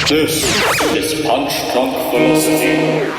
This is Punch Drunk Philosophy.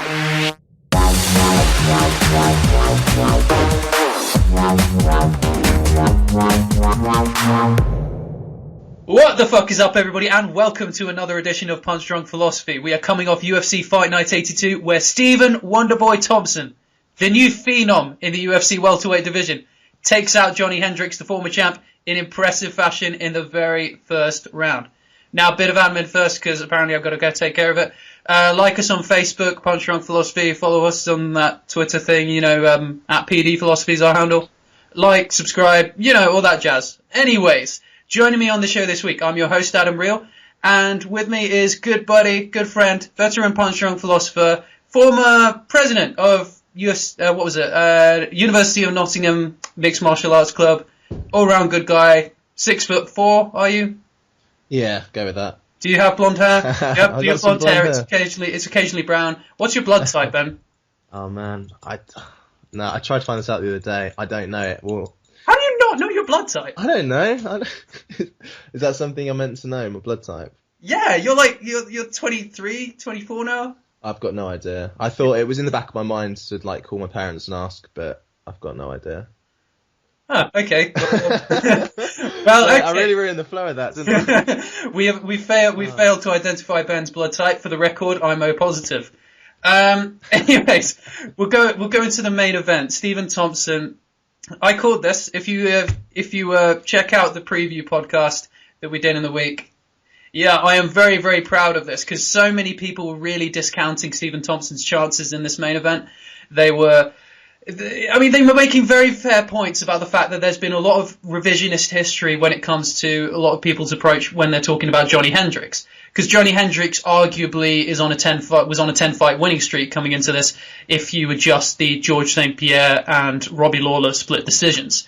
What the fuck is up, everybody, and welcome to another edition of Punch Drunk Philosophy. We are coming off UFC Fight Night 82, where Stephen Wonderboy Thompson, the new phenom in the UFC welterweight division, takes out Johnny Hendricks, the former champ, in impressive fashion in the very first round. Now, a bit of admin first, because apparently I've got to go take care of it. Like us on Facebook, Punch Drunk Philosophy. Follow us on that Twitter thing, at PD Philosophy is our handle. Like, subscribe, all that jazz. Anyways, joining me on the show this week, I'm your host, Adam Reel, and with me is good buddy, good friend, veteran Punch Drunk philosopher, former president of University of Nottingham Mixed Martial Arts Club, all-round good guy, 6'4", are you? Yeah, go with that. Do you have blonde hair? Yep, you have blonde hair. hair. It's occasionally brown. What's your blood type, Ben? Oh man, I tried to find this out the other day. I don't know it. Well, How do you not know your blood type? I don't know. Is that something I'm meant to know? My blood type? Yeah, you're 23, 24 now. I've got no idea. I thought it was in the back of my mind to call my parents and ask, but I've got no idea. Oh, okay. Well, okay. I really ruined the flow of that, didn't I? we failed to identify Ben's blood type. For the record, I'm O positive. Anyways, we'll go into the main event. Stephen Thompson. I called this. If you check out the preview podcast that we did in the week, yeah, I am very, very proud of this because so many people were really discounting Stephen Thompson's chances in this main event. They were making very fair points about the fact that there's been a lot of revisionist history when it comes to a lot of people's approach when they're talking about Johnny Hendricks. Because Johnny Hendricks arguably was on a 10-fight winning streak coming into this if you adjust the George St. Pierre and Robbie Lawler split decisions.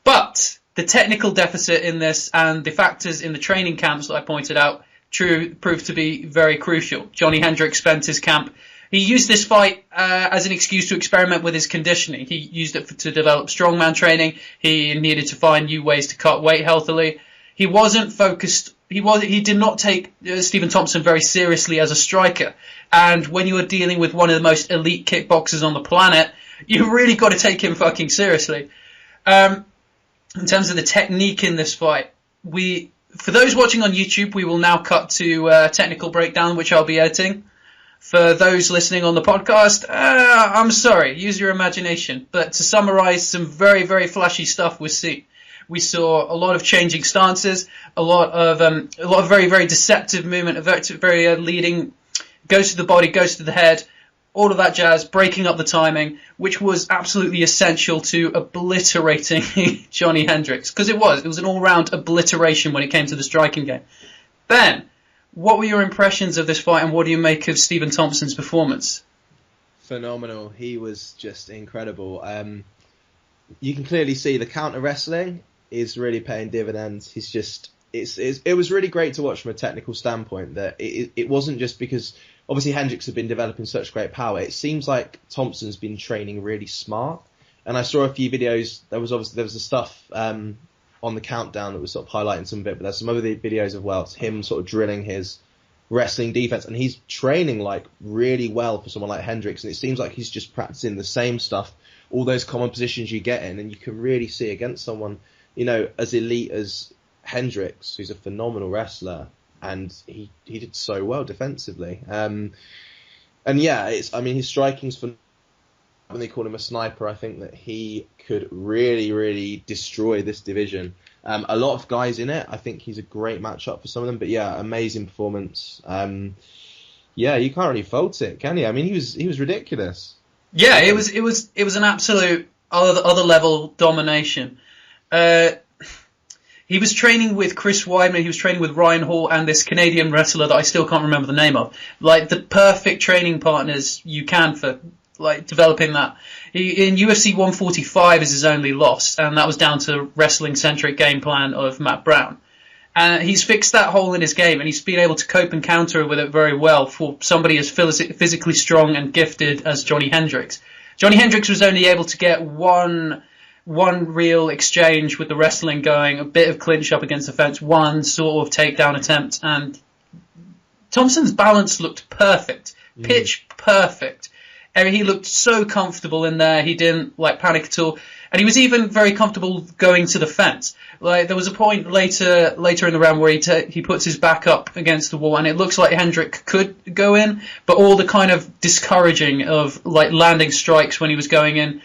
But the technical deficit in this and the factors in the training camps that I pointed out proved to be very crucial. Johnny Hendricks spent his camp. He used this fight as an excuse to experiment with his conditioning. He used it to develop strongman training. He needed to find new ways to cut weight healthily. He wasn't focused. He did not take Stephen Thompson very seriously as a striker. And when you are dealing with one of the most elite kickboxers on the planet, you really got to take him fucking seriously. In terms of the technique in this fight, for those watching on YouTube, we will now cut to technical breakdown, which I'll be editing. For those listening on the podcast, I'm sorry, use your imagination. But to summarize some very, very flashy stuff we saw a lot of changing stances, a lot of very, very deceptive movement, very leading, goes to the body, goes to the head, all of that jazz, breaking up the timing, which was absolutely essential to obliterating Johnny Hendricks. Because it was an all-round obliteration when it came to the striking game. Ben, what were your impressions of this fight, and what do you make of Stephen Thompson's performance? Phenomenal. He was just incredible. You can clearly see the counter wrestling is really paying dividends. It was really great to watch from a technical standpoint. That it wasn't just because obviously Hendricks had been developing such great power. It seems like Thompson's been training really smart. And I saw a few videos. There was the stuff on the countdown that was sort of highlighting some of it, but there's some other videos of it's him sort of drilling his wrestling defense, and he's training really well for someone like Hendricks, and it seems like he's just practicing the same stuff, all those common positions you get in, and you can really see against someone, as elite as Hendricks, who's a phenomenal wrestler, and he did so well defensively. And yeah, his striking's phenomenal. When they call him a sniper, I think that he could really, really destroy this division. A lot of guys in it. I think he's a great matchup for some of them. But yeah, amazing performance. Yeah, you can't really fault it, can you? I mean, he was ridiculous. Yeah, it was an absolute other level domination. He was training with Chris Weidman, he was training with Ryan Hall, and this Canadian wrestler that I still can't remember the name of. The perfect training partners you can for developing that. In UFC 145 is his only loss, and that was down to wrestling-centric game plan of Matt Brown. And he's fixed that hole in his game, and he's been able to cope and counter with it very well for somebody as physically strong and gifted as Johnny Hendricks. Johnny Hendricks was only able to get one real exchange with the wrestling going, a bit of clinch up against the fence, one sort of takedown attempt, and Thompson's balance looked perfect, pitch perfect. He looked so comfortable in there. He didn't panic at all, and he was even very comfortable going to the fence. There was a point later in the round where he puts his back up against the wall, and it looks like Hendrick could go in, but all the kind of discouraging of landing strikes when he was going in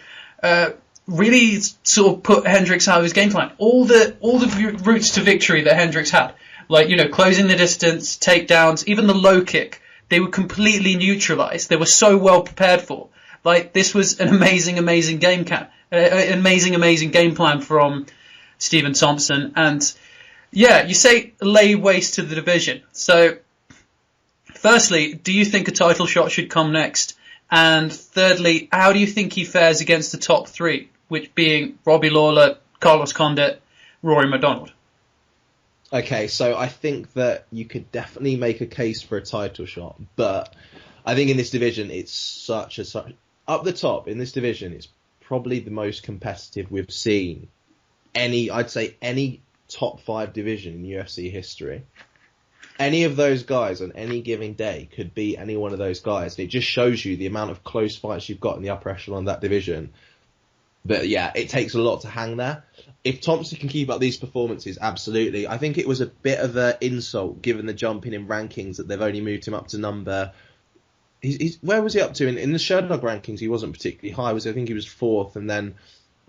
really sort of put Hendricks out of his game plan. All the routes to victory that Hendricks had, closing the distance, takedowns, even the low kick, they were completely neutralized. They were so well prepared for. This was an amazing game plan from Stephen Thompson. And yeah, you say lay waste to the division. So firstly, do you think a title shot should come next? And thirdly, how do you think he fares against the top three, which being Robbie Lawler, Carlos Condit, Rory MacDonald? Okay, so I think that you could definitely make a case for a title shot, but I think in this division it's up the top in this division. It's probably the most competitive we've seen. I'd say any top 5 division in UFC history. Any of those guys on any given day could beat any one of those guys. And it just shows you the amount of close fights you've got in the upper echelon of that division. But yeah, it takes a lot to hang there. If Thompson can keep up these performances, absolutely. I think it was a bit of an insult given the jumping in rankings that they've only moved him up to number. Where was he up to in the Sherdog rankings? He wasn't particularly high. I think he was 4th, and then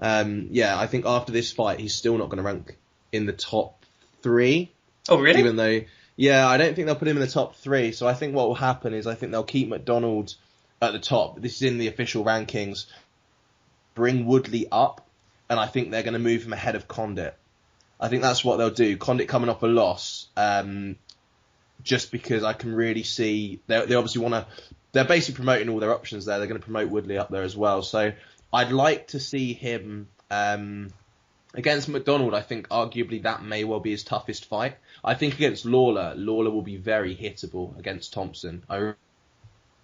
I think after this fight he's still not going to rank in the top 3. Oh really? Even though I don't think they'll put him in the top 3. So I think what will happen is I think they'll keep MacDonald at the top. This is in the official rankings. Bring Woodley up, and I think they're going to move him ahead of Condit. I think that's what they'll do. Condit coming off a loss, just because I can really see they obviously want to. They're basically promoting all their options there. They're going to promote Woodley up there as well. So I'd like to see him against MacDonald. I think arguably that may well be his toughest fight. I think against Lawler will be very hittable against Thompson. I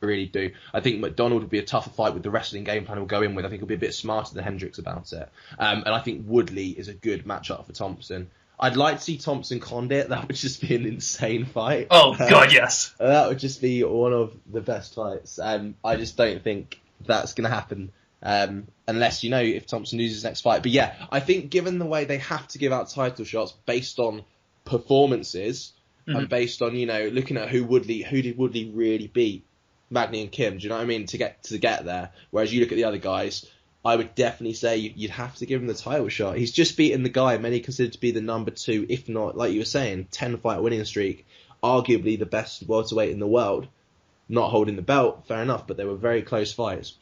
really do. I think MacDonald will be a tougher fight with the wrestling game plan he'll go in with. I think he'll be a bit smarter than Hendricks about it. And I think Woodley is a good matchup for Thompson. I'd like to see Thompson Condit. That would just be an insane fight. Oh, God, yes. That would just be one of the best fights. I just don't think that's going to happen unless, if Thompson loses his next fight. But yeah, I think given the way they have to give out title shots based on performances and based on, looking at who did Woodley really beat, Magny and Kim, do you know what I mean, to get there? Whereas you look at the other guys, I would definitely say you'd have to give him the title shot. He's just beaten the guy many consider to be the number 2, if not, like you were saying, 10-fight winning streak, arguably the best welterweight in the world. Not holding the belt, fair enough, but they were very close fights.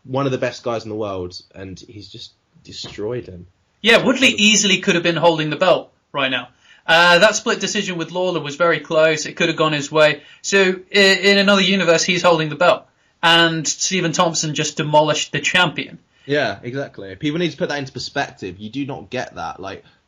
One of the best guys in the world, and he's just destroyed him. Yeah, Woodley easily could have been holding the belt right now. That split decision with Lawler was very close. It could have gone his way. So in another universe, he's holding the belt. And Stephen Thompson just demolished the champion. Yeah, exactly. People need to put that into perspective. You do not get that.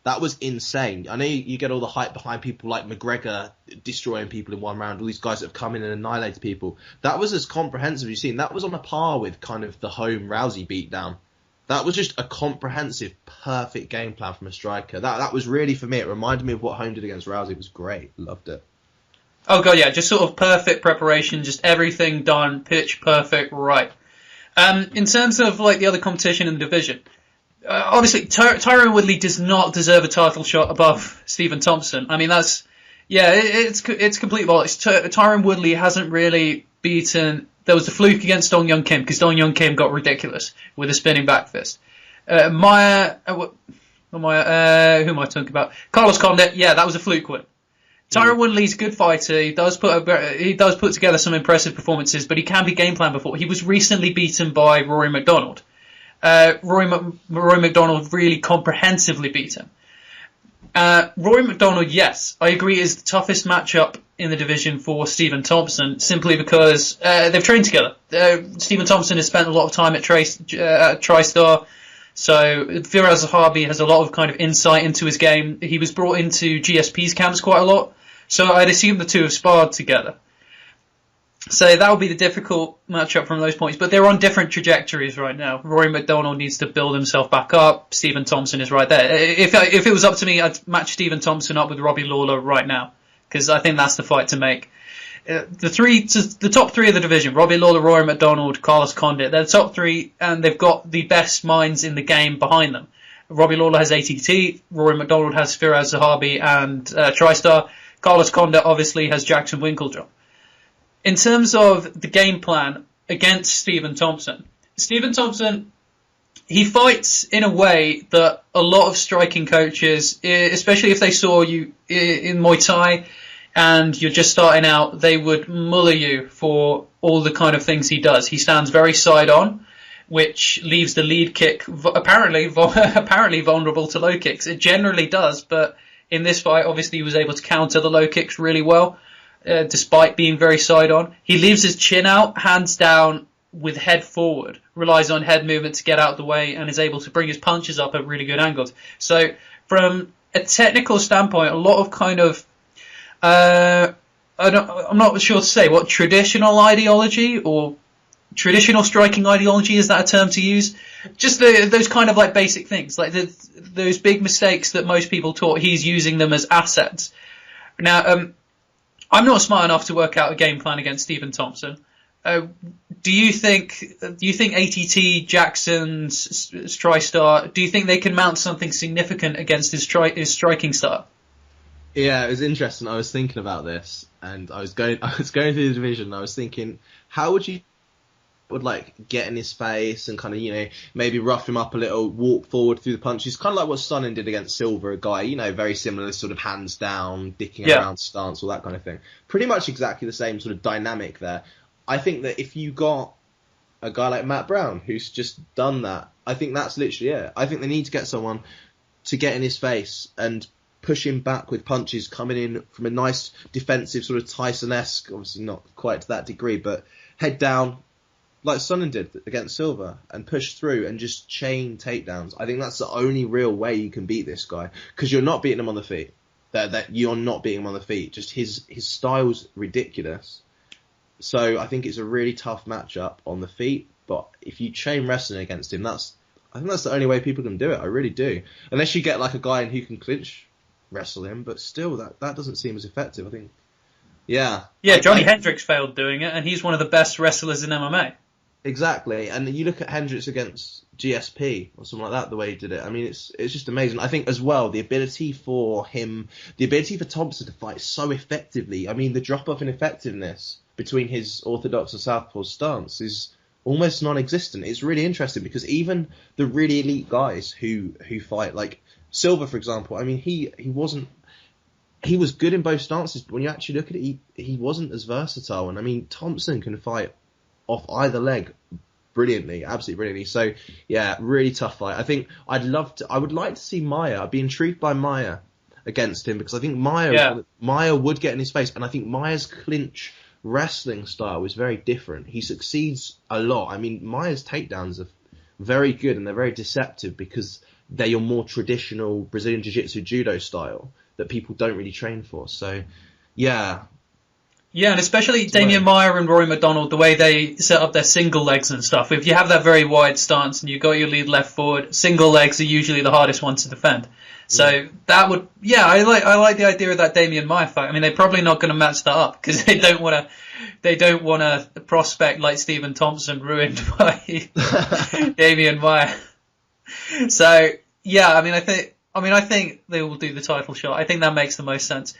That was insane. I know you get all the hype behind people like McGregor destroying people in one round, all these guys that have come in and annihilated people. That was as comprehensive as you've seen. That was on a par with kind of the home Rousey beatdown. That was just a comprehensive, perfect game plan from a striker. That was really, for me, it reminded me of what Holm did against Rousey. It was great. Loved it. Oh, God, yeah. Just sort of perfect preparation, just everything done, pitch perfect, right. In terms of the other competition in the division, obviously, Tyron Woodley does not deserve a title shot above Stephen Thompson. I mean, it's complete bollocks. Tyron Woodley hasn't really beaten. There was the fluke against Dong Young Kim because Dong Young Kim got ridiculous with a spinning back fist. Who am I talking about? Carlos Condit. Yeah, that was a fluke win. Tyron Woodley's a good fighter. He does put together some impressive performances, but he can be game plan before. He was recently beaten by Rory MacDonald. Rory MacDonald really comprehensively beat him. Rory MacDonald, yes, I agree, is the toughest matchup in the division for Stephen Thompson, simply because they've trained together. Stephen Thompson has spent a lot of time at TriStar, so Firas Zahabi has a lot of kind of insight into his game. He was brought into GSP's camps quite a lot, so I'd assume the two have sparred together. So that would be the difficult matchup from those points. But they're on different trajectories right now. Rory MacDonald needs to build himself back up. Stephen Thompson is right there. If it was up to me, I'd match Stephen Thompson up with Robbie Lawler right now, because I think that's the fight to make. the top three of the division: Robbie Lawler, Rory McDonald, Carlos Condit. They're the top three, and they've got the best minds in the game behind them. Robbie Lawler has ATT, Rory McDonald has Firas Zahabi and TriStar. Carlos Condit obviously has Jackson Winklejohn. In terms of the game plan against Stephen Thompson, he fights in a way that a lot of striking coaches, especially if they saw you in Muay Thai and you're just starting out, they would muller you for all the kind of things he does. He stands very side on, which leaves the lead kick apparently vulnerable to low kicks. It generally does, but in this fight, obviously, he was able to counter the low kicks really well, despite being very side on. He leaves his chin out, hands down, with head forward, relies on head movement to get out of the way, and is able to bring his punches up at really good angles. So, from a technical standpoint, a lot of kind of, I'm not sure to say what traditional ideology or traditional striking ideology, is that a term to use? Just those kind of like basic things, like those big mistakes that most people taught, he's using them as assets. Now, I'm not smart enough to work out a game plan against Stephen Thompson. Do you think ATT, Jackson's TriStar, do you think they can mount something significant against his striking style? Yeah, it was interesting. I was thinking about this, and I was going through the division, and I was thinking, how would get in his face and kind of, maybe rough him up a little, walk forward through the punches, kind of like what Sonnen did against Silver, a guy, very similar, sort of hands down, dicking around stance, all that kind of thing. Pretty much exactly the same sort of dynamic there. I think that if you got a guy like Matt Brown, who's just done that, I think that's literally it. I think they need to get someone to get in his face and push him back with punches coming in from a nice defensive sort of Tyson-esque, obviously not quite to that degree, but head down, like Sonnen did against Silva, and push through and just chain takedowns. I think that's the only real way you can beat this guy, because you're not beating him on the feet. That you're not beating him on the feet. Just his style's ridiculous. So I think it's a really tough matchup on the feet. But if you chain wrestling against him, I think that's the only way people can do it. I really do. Unless you get like a guy who can clinch wrestle him, but still that doesn't seem as effective. I think. Yeah. Yeah, Johnny Hendricks failed doing it, and he's one of the best wrestlers in MMA. Exactly, and you look at Hendricks against GSP or something like that, the way he did it. I mean, it's just amazing. I think as well, the ability for Thompson to fight so effectively. I mean, the drop off in effectiveness between his orthodox and southpaw stance is almost non-existent. It's really interesting because even the really elite guys who fight, like Silva, for example, I mean, he was good in both stances, but when you actually look at it, he wasn't as versatile. And I mean, Thompson can fight off either leg brilliantly, absolutely brilliantly. So yeah, really tough fight. I think I would like to see Maia. I'd be intrigued by Maia against him, because I think Maia would get in his face, and I think Maia's clinch wrestling style is very different. He succeeds a lot. I mean, Maia's takedowns are very good, and they're very deceptive because they're your more traditional Brazilian Jiu-Jitsu judo style that people don't really train for. So yeah. Yeah, and especially Damian Maia and Rory McDonald, the way they set up their single legs and stuff. If you have that very wide stance and you've got your lead left forward, single legs are usually the hardest ones to defend. So that would, I like the idea of that Damian Maia fight. I mean, they're probably not going to match that up because they don't want to prospect like Stephen Thompson ruined by Damian Maia. So yeah, I think they will do the title shot. I think that makes the most sense.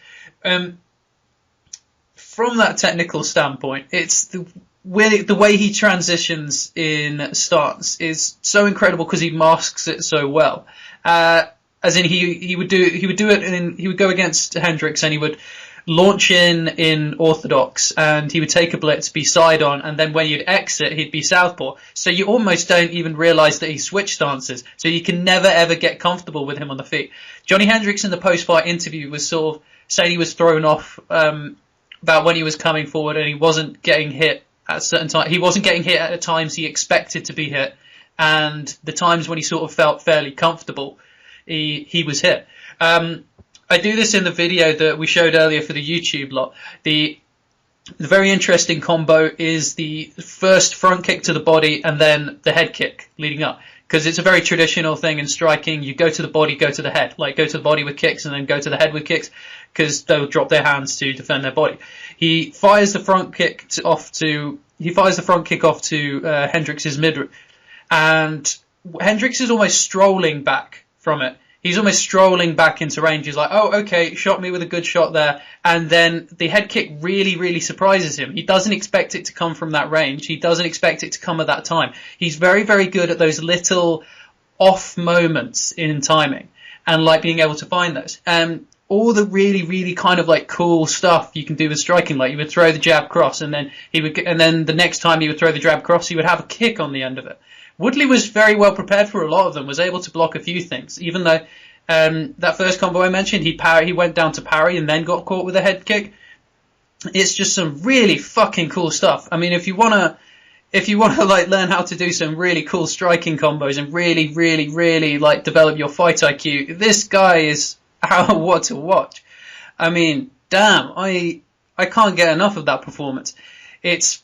From that technical standpoint, it's the way he transitions in stance is so incredible because he masks it so well. As in, he would go against Hendricks and he would launch in orthodox and he would take a blitz, be side on, and then when you'd exit, he'd be southpaw. So you almost don't even realise that he switched stances. So you can never ever get comfortable with him on the feet. Johnny Hendricks in the post-fight interview was sort of saying he was thrown off about when he was coming forward and he wasn't getting hit at certain times. He wasn't getting hit at the times he expected to be hit, and the times when he sort of felt fairly comfortable, he was hit. I do this in the video that we showed earlier for the YouTube lot. The very interesting combo is the first front kick to the body and then the head kick leading up. Because it's a very traditional thing in striking. You go to the body, go to the head. Like, go to the body with kicks and then go to the head with kicks. Because they'll drop their hands to defend their body. He fires the front kick off to Hendricks' midriff. And Hendricks is almost strolling back from it. He's almost strolling back into range. He's like, oh, okay, shot me with a good shot there. And then the head kick really, really surprises him. He doesn't expect it to come from that range. He doesn't expect it to come at that time. He's very, very good at those little off moments in timing and like being able to find those. All the really, really kind of like cool stuff you can do with striking, like you would throw the jab cross and then the next time he would throw the jab cross, he would have a kick on the end of it. Woodley was very well prepared for a lot of them, was able to block a few things, even though that first combo I mentioned, he went down to parry and then got caught with a head kick. It's just some really fucking cool stuff. I mean, if you wanna like learn how to do some really cool striking combos and really, really, really like develop your fight IQ, this guy is what to watch. I mean, damn, I can't get enough of that performance. It's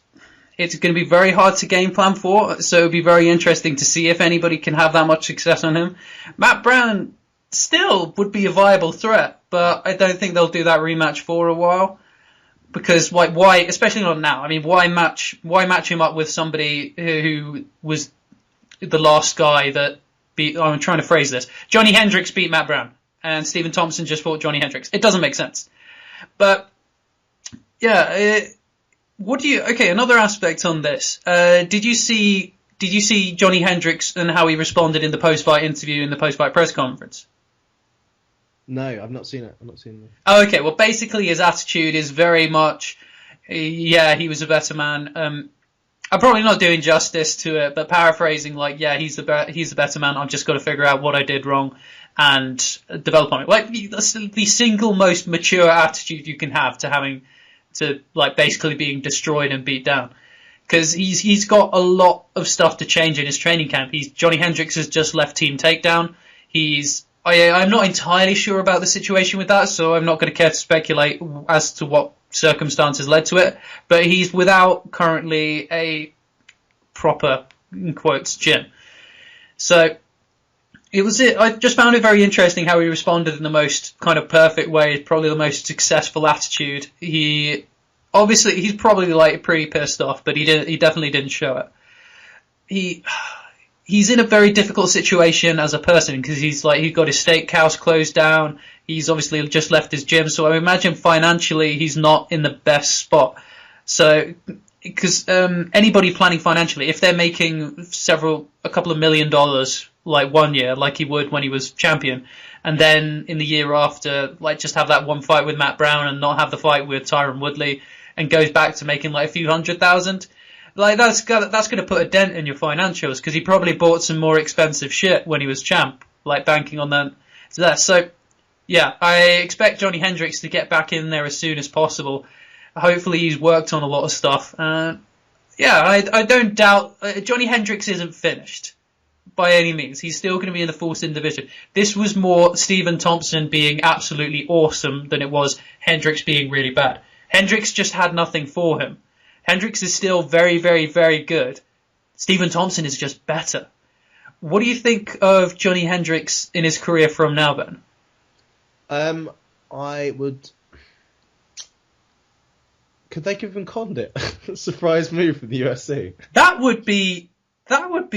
going to be very hard to game plan for, so it'll be very interesting to see if anybody can have that much success on him. Matt Brown still would be a viable threat, but I don't think they'll do that rematch for a while. Because why, especially not now. I mean, why match him up with somebody who was the last guy that beat, I'm trying to phrase this. Johnny Hendricks beat Matt Brown, and Stephen Thompson just fought Johnny Hendricks. It doesn't make sense. But, yeah, another aspect on this. Did you see Johnny Hendricks and how he responded in the post-fight interview in the post-fight press conference? No, I've not seen it. Oh, okay. Well, basically his attitude is very much, yeah, he was a better man. I'm probably not doing justice to it, but paraphrasing, like, yeah, he's the better man. I've just got to figure out what I did wrong and develop on it. Like, that's the single most mature attitude you can have to like basically being destroyed and beat down, because he's got a lot of stuff to change in his training camp. Johnny Hendricks has just left Team Takedown. I'm not entirely sure about the situation with that, so I'm not going to care to speculate as to what circumstances led to it. But he's without currently a proper, in quotes, gym. So I just found it very interesting how he responded in the most kind of perfect way, probably the most successful attitude. He's probably like pretty pissed off, but he definitely didn't show it. He's in a very difficult situation as a person because he's got his steakhouse closed down. He's obviously just left his gym, so I imagine financially he's not in the best spot. So, because anybody planning financially, if they're making a couple of $1 million like 1 year, like he would when he was champion, and then in the year after, like just have that one fight with Matt Brown and not have the fight with Tyron Woodley, and goes back to making like a few $100,000. Like that's going to put a dent in your financials because he probably bought some more expensive shit when he was champ, like banking on that. So, yeah, I expect Johnny Hendricks to get back in there as soon as possible. Hopefully, he's worked on a lot of stuff. I don't doubt Johnny Hendricks isn't finished by any means. He's still going to be in the Fulton division. This was more Stephen Thompson being absolutely awesome than it was Hendricks being really bad. Hendricks just had nothing for him. Hendricks is still very, very, very good. Stephen Thompson is just better. What do you think of Johnny Hendricks in his career from now, Ben? I would. Could they give him Condit? Surprise move from the UFC. That would be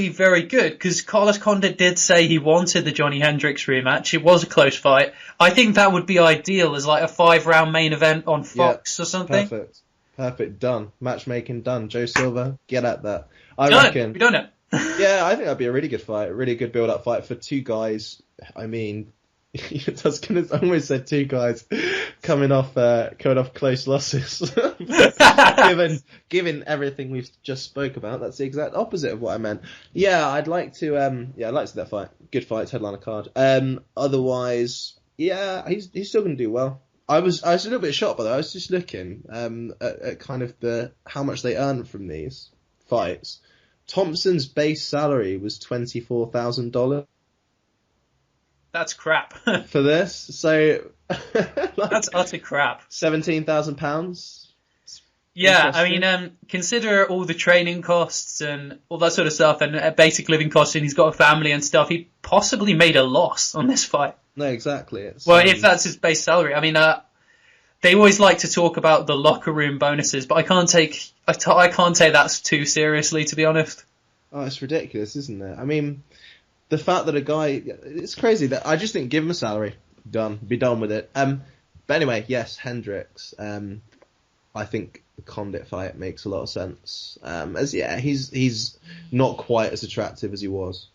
very good because Carlos Condit did say he wanted the Johnny Hendricks rematch. It was a close fight. I think that would be ideal as like a 5-round main event on Fox or something. Perfect. Done. Matchmaking done. Joe Silva, get at that. I done reckon. We done it. Yeah, I think that'd be a really good fight. A really good build-up fight for two guys. I mean, I almost said two guys coming off close losses. given everything we've just spoke about, that's the exact opposite of what I meant. Yeah, I'd like to see that fight. Good fight, headliner card. Otherwise, yeah, he's still going to do well. I was a little bit shocked by that. I was just looking at kind of how much they earn from these fights. Thompson's base salary was $24,000. That's crap. For this, so that's utter crap. £17,000. Yeah, I Interesting. mean, consider all the training costs and all that sort of stuff, and basic living costs, and he's got a family and stuff. He possibly made a loss on this fight. No, exactly. It's Well, if that's his base salary, I mean, they always like to talk about the locker room bonuses, but I can't take that too seriously, to be honest. oh, it's ridiculous, isn't it? I mean, the fact that a guy, it's crazy that I just think give him a salary, be done with it. But anyway, yes, Hendricks. I think the Condit fight makes a lot of sense. He's not quite as attractive as he was.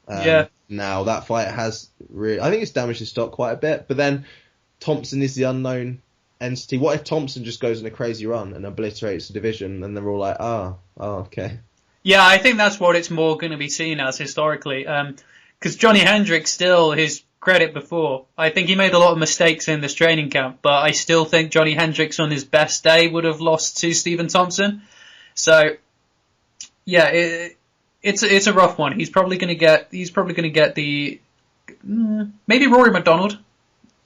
Yeah. Now that fight has really, I think it's damaged his stock quite a bit. But then Thompson is the unknown entity. What if Thompson just goes on a crazy run and obliterates the division, and they're all like, okay. Yeah, I think that's what it's more going to be seen as historically. Because Johnny Hendricks, still his credit before, I think he made a lot of mistakes in this training camp, but I still think Johnny Hendricks on his best day would have lost to Stephen Thompson. So, yeah, it's a rough one. He's probably going to get the maybe Rory McDonald.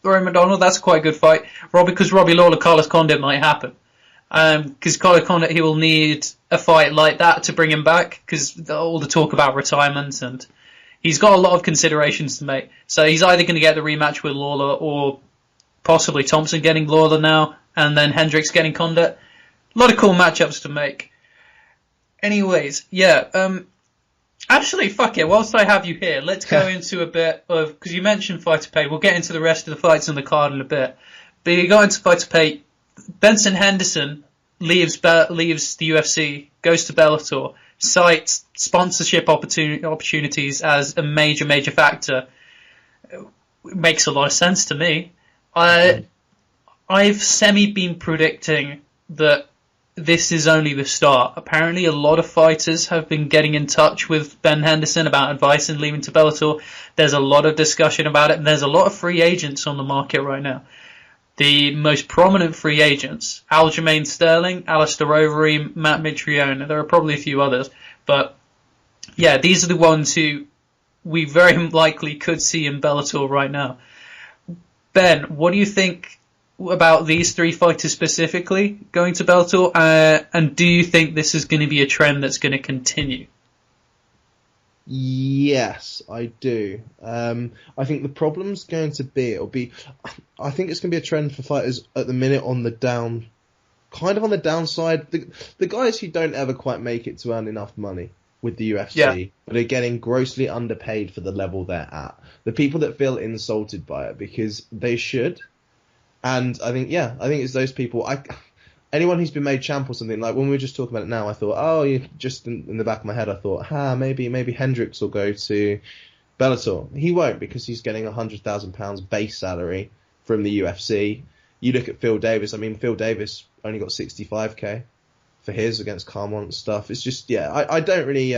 That's quite a good fight. Because Robbie Lawler, Carlos Condit might happen. Because Carlos Condit, he will need a fight like that to bring him back, because all the talk about retirement, and he's got a lot of considerations to make. So he's either going to get the rematch with Lawler, or possibly Thompson getting Lawler now, and then Hendricks getting Condit. A lot of cool matchups to make. Anyways, yeah. Actually, fuck it. Whilst I have you here, let's go into a bit of, because you mentioned fight to pay. We'll get into the rest of the fights on the card in a bit. But you got into fight to pay. Benson Henderson leaves the UFC, goes to Bellator, cites sponsorship opportunities as a major factor. It makes a lot of sense to me. I've been predicting that this is only the start. Apparently, a lot of fighters have been getting in touch with Ben Henderson about advice and leaving to Bellator. There's a lot of discussion about it, and there's a lot of free agents on the market right now. The most prominent free agents: Aljamain Sterling, Alistair Overeem, Matt Mitrione. There are probably a few others, but yeah, these are the ones who we very likely could see in Bellator right now. Ben, what do you think about these three fighters specifically going to Bellator, and do you think this is going to be a trend that's going to continue? Yes, I do. I think the problem's going to be, I think it's going to be a trend for fighters at the minute on the downside. The guys who don't ever quite make it to earn enough money with the UFC, but are getting grossly underpaid for the level they're at. The people that feel insulted by it because they should. And I think it's those people. Anyone who's been made champ or something, like when we were just talking about it now, I thought, just in the back of my head, I thought, maybe Hendricks will go to Bellator. He won't, because he's getting £100,000 base salary from the UFC. You look at Phil Davis. I mean, Phil Davis only got 65k for his against Carmont and stuff. It's just, I don't really.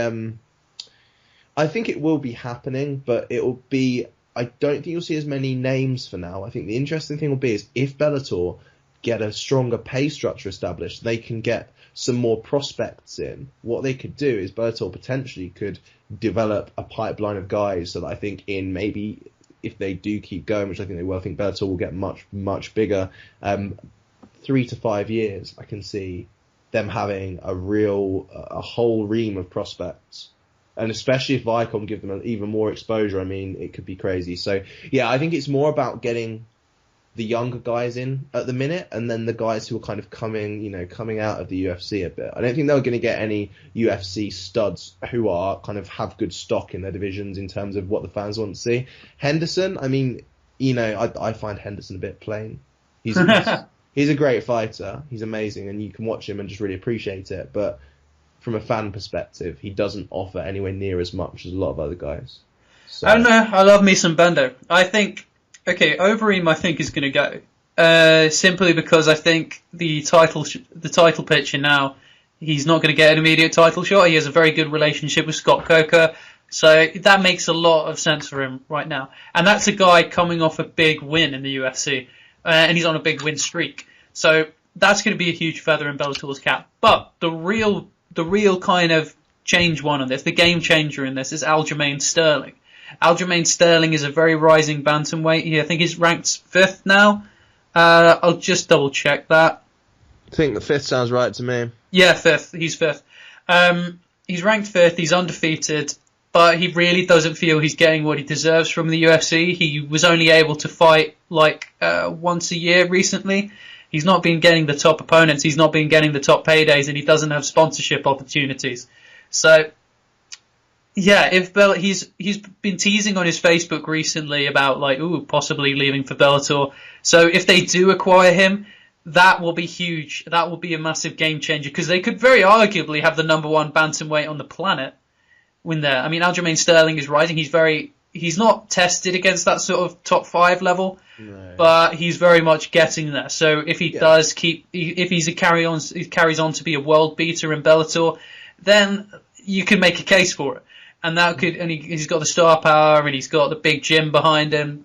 I think it will be happening, but it will be. I don't think you'll see as many names for now. I think the interesting thing will be is if Bellator get a stronger pay structure established, they can get some more prospects in. What they could do is Bellator potentially could develop a pipeline of guys so that I think in maybe, if they do keep going, which I think they will, I think Bellator will get much bigger. 3 to 5 years, I can see them having a whole ream of prospects. And especially if Viacom give them even more exposure, I mean, it could be crazy. So, yeah, I think it's more about getting the younger guys in at the minute, and then the guys who are kind of coming out of the UFC a bit. I don't think they're going to get any UFC studs who are kind of have good stock in their divisions in terms of what the fans want to see. Henderson, I mean, I find Henderson a bit plain. He's a great fighter. He's amazing, and you can watch him and just really appreciate it. But from a fan perspective, he doesn't offer anywhere near as much as a lot of other guys. So. I don't know. I love me some Bendo. I think, Overeem I think is going to go. Simply because I think the title picture now, he's not going to get an immediate title shot. He has a very good relationship with Scott Coker. So that makes a lot of sense for him right now. And that's a guy coming off a big win in the UFC. And he's on a big win streak. So that's going to be a huge feather in Bellator's cap. But the real kind of change one on this, the game changer in this, is Aljamain Sterling. Aljamain Sterling is a very rising bantamweight. I think he's ranked 5th now. I'll just double check that. I think the 5th sounds right to me. Yeah, 5th. He's 5th. He's ranked 5th. He's undefeated, but he really doesn't feel he's getting what he deserves from the UFC. He was only able to fight once a year recently. He's not been getting the top opponents. He's not been getting the top paydays, and he doesn't have sponsorship opportunities. So, yeah, he's been teasing on his Facebook recently about possibly leaving for Bellator. So if they do acquire him, that will be huge. That will be a massive game changer because they could very arguably have the number 1 bantamweight on the planet win there. I mean, Aljamain Sterling is rising. He's not tested against that sort of top 5 level, but he's very much getting there. So if he carries on to be a world beater in Bellator, then you can make a case for it. And he's got the star power and he's got the big gym behind him.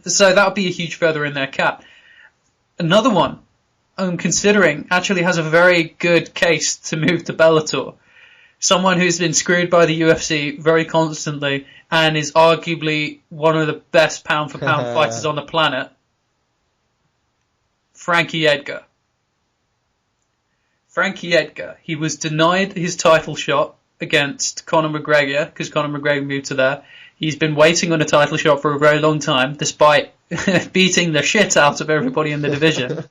So that would be a huge feather in their cap. Another one I'm considering actually has a very good case to move to Bellator. Someone who's been screwed by the UFC very constantly and is arguably one of the best pound-for-pound fighters on the planet, Frankie Edgar. Frankie Edgar, he was denied his title shot against Conor McGregor because Conor McGregor moved to there. He's been waiting on a title shot for a very long time, despite beating the shit out of everybody in the division.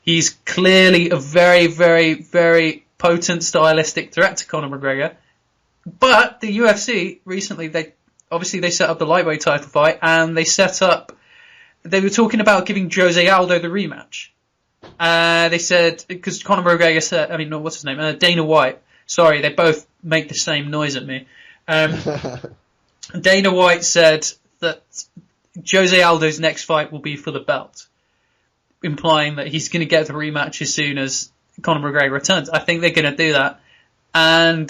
He's clearly a very, very, very potent stylistic threat to Conor McGregor. But the UFC recently, they set up the lightweight title fight, and they were talking about giving Jose Aldo the rematch. They said, because Conor McGregor said, what's his name? Dana White. Sorry, they both make the same noise at me. Dana White said that Jose Aldo's next fight will be for the belt, implying that he's going to get the rematch as soon as Conor McGregor returns. I think they're going to do that. And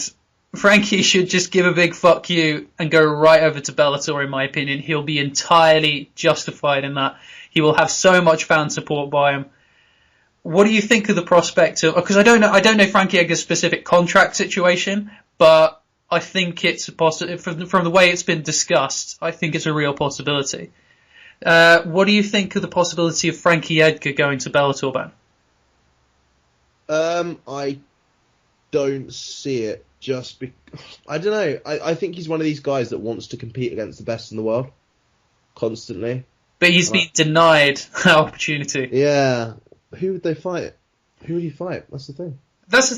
Frankie should just give a big fuck you and go right over to Bellator, in my opinion. He'll be entirely justified in that. He will have so much fan support by him. What do you think of the prospect of... Because I don't know Frankie Edgar's specific contract situation, but I think it's a possibility. From the way it's been discussed, I think it's a real possibility. What do you think of the possibility of Frankie Edgar going to Bellator, Ben? I don't see it. I don't know. I think he's one of these guys that wants to compete against the best in the world constantly. But he's been denied that opportunity. Yeah. Who would they fight? Who would he fight? That's the thing. That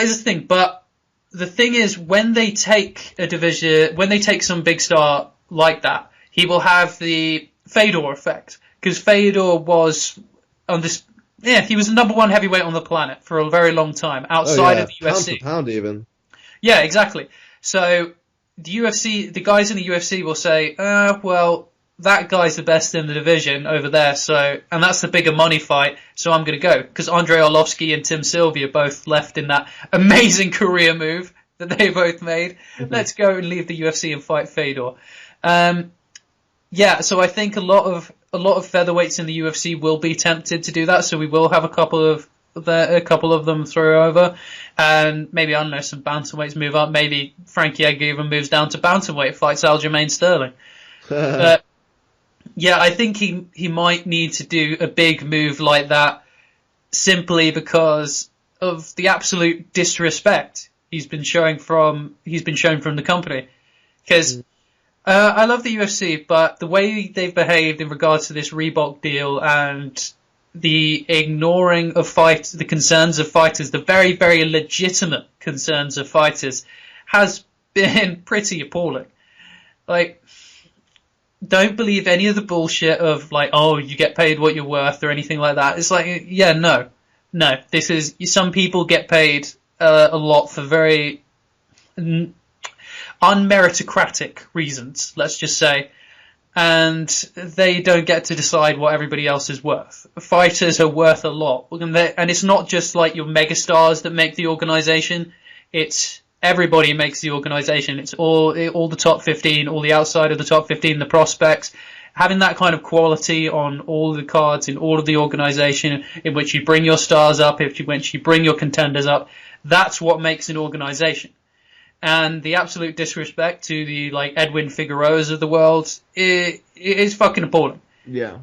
is the thing. But the thing is, when they take a division, when they take some big star like that, he will have the Fedor effect. Because Fedor was he was the number 1 heavyweight on the planet for a very long time, outside of the UFC. Pound for pound even. Yeah, exactly. So the guys in the UFC will say, well, that guy's the best in the division over there, and that's the bigger money fight, so I'm going to go. Because Andrei Arlovski and Tim Sylvia both left in that amazing career move that they both made. Mm-hmm. Let's go and leave the UFC and fight Fedor. So I think a lot of featherweights in the UFC will be tempted to do that, so we will have a couple of them throw over, and maybe, I don't know, some bantamweights move up. Maybe Frankie Edgar even moves down to bantamweight, fights Aljamain Sterling. But yeah, I think he might need to do a big move like that simply because of the absolute disrespect he's been shown from the company. Because I love the UFC, but the way they've behaved in regards to this Reebok deal and the ignoring of the concerns of fighters, the very, very legitimate concerns of fighters, has been pretty appalling. Don't believe any of the bullshit of you get paid what you're worth or anything like that. It's no. This is, some people get paid a lot for very unmeritocratic reasons, let's just say, and they don't get to decide what everybody else is worth. Fighters are worth a lot, and it's not just your megastars that make the organization. It's everybody makes the organization. It's all the top 15, all the outside of the top 15, the prospects. Having that kind of quality on all the cards in all of the organization, in which you bring your stars up, in which you bring your contenders up, that's what makes an organization. And the absolute disrespect to the Edwin Figueroas of the world is fucking appalling. Yeah.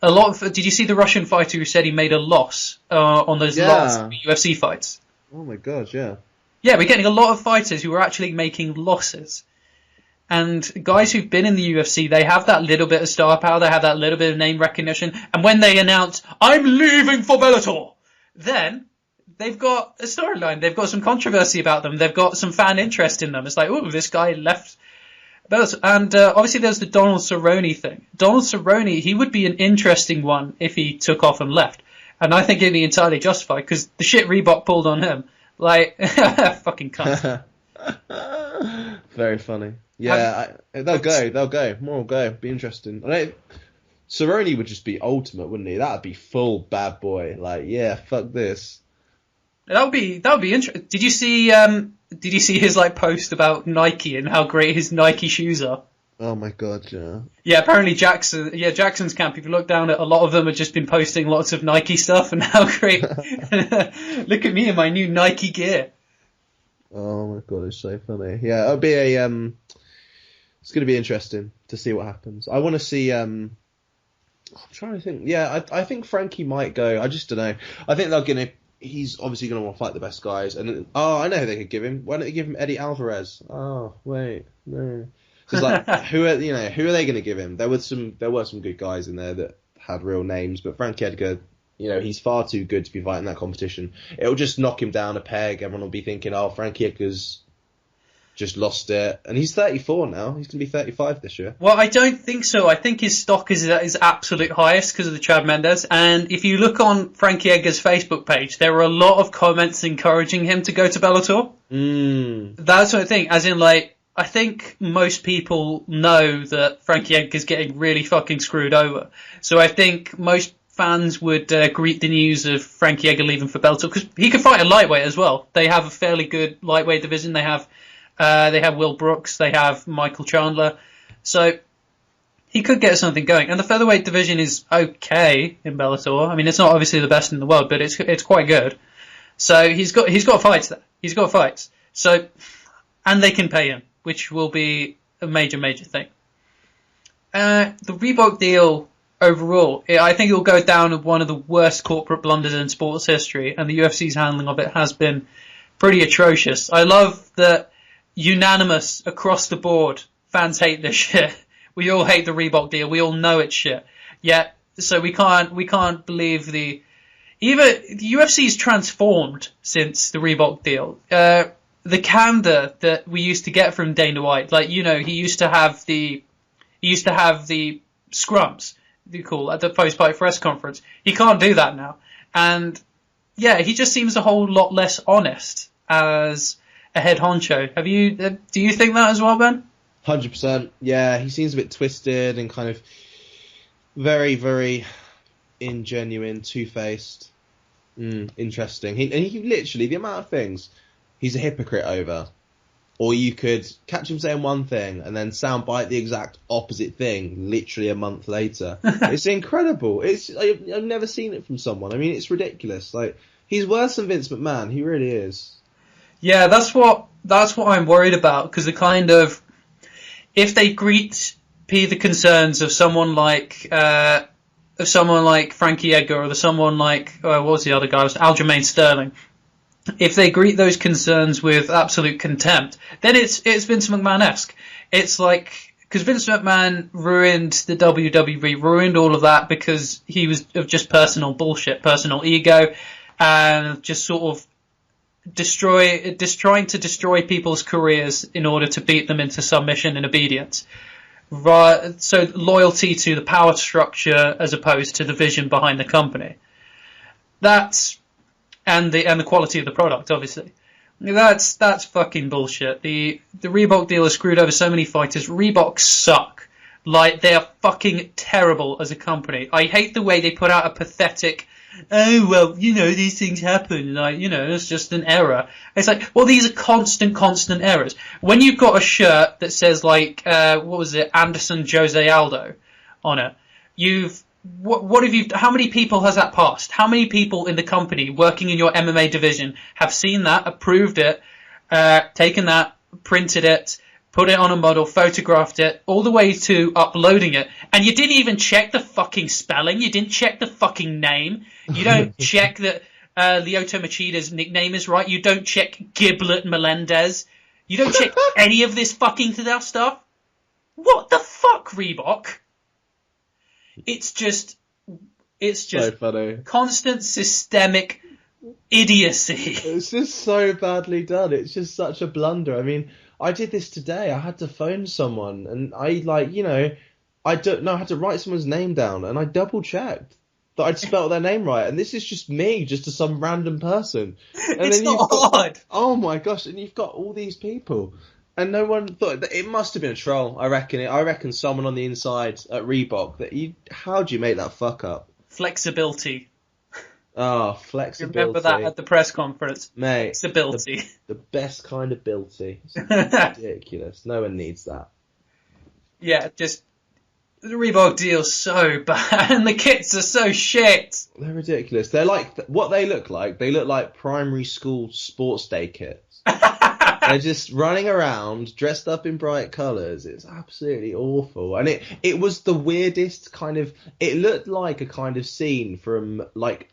a lot of. Did you see the Russian fighter who said he made a loss on those last UFC fights? Oh my god, yeah. Yeah, we're getting a lot of fighters who are actually making losses. And guys who've been in the UFC, they have that little bit of star power, they have that little bit of name recognition, and when they announce, I'm leaving for Bellator, then they've got a storyline, they've got some controversy about them, they've got some fan interest in them. It's like, oh, this guy left Bellator. And obviously there's the Donald Cerrone thing. Donald Cerrone, he would be an interesting one if he took off and left. And I think it'd be entirely justified, because the shit Reebok pulled on him, like, fucking cunt. Very funny. Yeah, they'll go. More will go. Be interesting. Cerrone would just be ultimate, wouldn't he? That'd be full bad boy. Like, yeah, fuck this. That would be interesting. Did you see his like post about Nike and how great his Nike shoes are? Oh my god, yeah. Yeah, apparently Jackson's camp, if you look down at a lot of them have just been posting lots of Nike stuff and how great look at me in my new Nike gear. Oh my god, it's so funny. Yeah, it'll be it's going to be interesting to see what happens. I want to see. I'm trying to think. Yeah, I think Frankie might go. I just don't know. I think they're going to. He's obviously going to want to fight the best guys. And I know who they could give him. Why don't they give him Eddie Alvarez? Oh wait, no. Because like, who are they going to give him? There were some good guys in there that had real names, but Frankie Edgar. He's far too good to be fighting that competition. It'll just knock him down a peg. Everyone will be thinking, oh, Frankie Edgar's just lost it. And he's 34 now. He's going to be 35 this year. Well, I don't think so. I think his stock is at his absolute highest because of the Chad Mendes. And if you look on Frankie Edgar's Facebook page, there are a lot of comments encouraging him to go to Bellator. That's what I think. As in, like, I think most people know that Frankie Edgar's getting really fucking screwed over. So I think most fans would greet the news of Frankie Edgar leaving for Bellator, because he could fight a lightweight as well. They have a fairly good lightweight division. They have Will Brooks, they have Michael Chandler, so he could get something going. And the featherweight division is okay in Bellator. I mean, it's not obviously the best in the world, but it's quite good. So he's got fights there. He's got fights. So, and they can pay him, which will be a major thing. The Reebok deal. Overall, I think it'll go down as one of the worst corporate blunders in sports history, and the UFC's handling of it has been pretty atrocious. I love that unanimous across the board, fans hate this shit. We all hate the Reebok deal. We all know it's shit. Yet, so we can't believe the UFC's transformed since the Reebok deal. The candor that we used to get from Dana White, like, he used to have the scrums. Cool at the post-fight press conference. He can't do that now, and yeah, he just seems a whole lot less honest as a head honcho. Do you think that as well, Ben? 100%. Yeah, he seems a bit twisted and kind of very, very ingenuine, two-faced. Interesting. He literally, the amount of things he's a hypocrite over. Or you could catch him saying one thing and then soundbite the exact opposite thing literally a month later. It's incredible. I've never seen it from someone. I mean, it's ridiculous. Like, he's worse than Vince McMahon. He really is. Yeah, that's what I'm worried about, because if they greet the concerns of someone like Frankie Edgar, or someone like what was the other guy? It was Aljamain Sterling. If they greet those concerns with absolute contempt, then it's Vince McMahon-esque. It's like, because Vince McMahon ruined the WWE, ruined all of that because he was of just personal bullshit, personal ego, and just sort of trying to destroy people's careers in order to beat them into submission and obedience. So loyalty to the power structure as opposed to the vision behind the company. And the quality of the product, obviously. That's fucking bullshit. The Reebok deal has screwed over so many fighters. Reebok suck. Like, they are fucking terrible as a company. I hate the way they put out a pathetic, oh, well, these things happen. Like, it's just an error. It's like, well, these are constant errors. When you've got a shirt that says, like, what was it, Anderson Jose Aldo on it, how many people has that passed? How many people in the company working in your MMA division have seen that, approved it, taken that, printed it, put it on a model, photographed it, all the way to uploading it, and you didn't even check the fucking spelling, you didn't check the fucking name, you don't check that Lyoto Machida's nickname is right, you don't check Giblet Melendez, you don't check any of this fucking stuff. What the fuck, Reebok? It's just so funny. Constant systemic idiocy. It's just so badly done. It's just such a blunder. I mean, I did this today. I had to phone someone, and I I don't know, I had to write someone's name down, and I double checked that I'd spelled their name right, and this is just me, just to some random person. And it's not hard. Oh my gosh! And you've got all these people, and no one thought that it must have been a troll. I reckon someone on the inside at Reebok. How do you make that fuck up? Flexibility. Oh, flexibility. You remember that at the press conference? Mate. Flexibility. The best kind of ability. It's ridiculous. No one needs that. Yeah, just the Reebok deal's so bad and the kits are so shit. They're ridiculous. They're like, what they look like, primary school sports day kits. They're just running around, dressed up in bright colours. It's absolutely awful. And it was the weirdest kind of... It looked like a kind of scene from, like,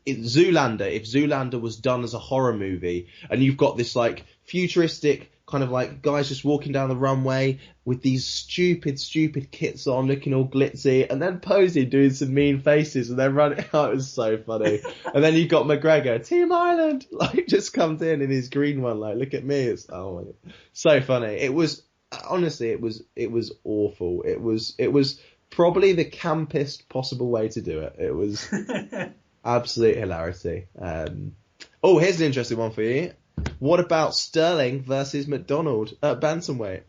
Zoolander, if Zoolander was done as a horror movie. And you've got this, like, futuristic kind of, like, guys just walking down the runway with these stupid kits on, looking all glitzy, and then posing, doing some mean faces, and then running... Oh, it was so funny. And then you've got McGregor, Team Ireland, like, just comes in his green one, like, look at me. It's, oh my God. So funny. It was, honestly, it was awful. It was probably the campest possible way to do it. It was absolute hilarity. Here's an interesting one for you. What about Sterling versus McDonald at bantamweight?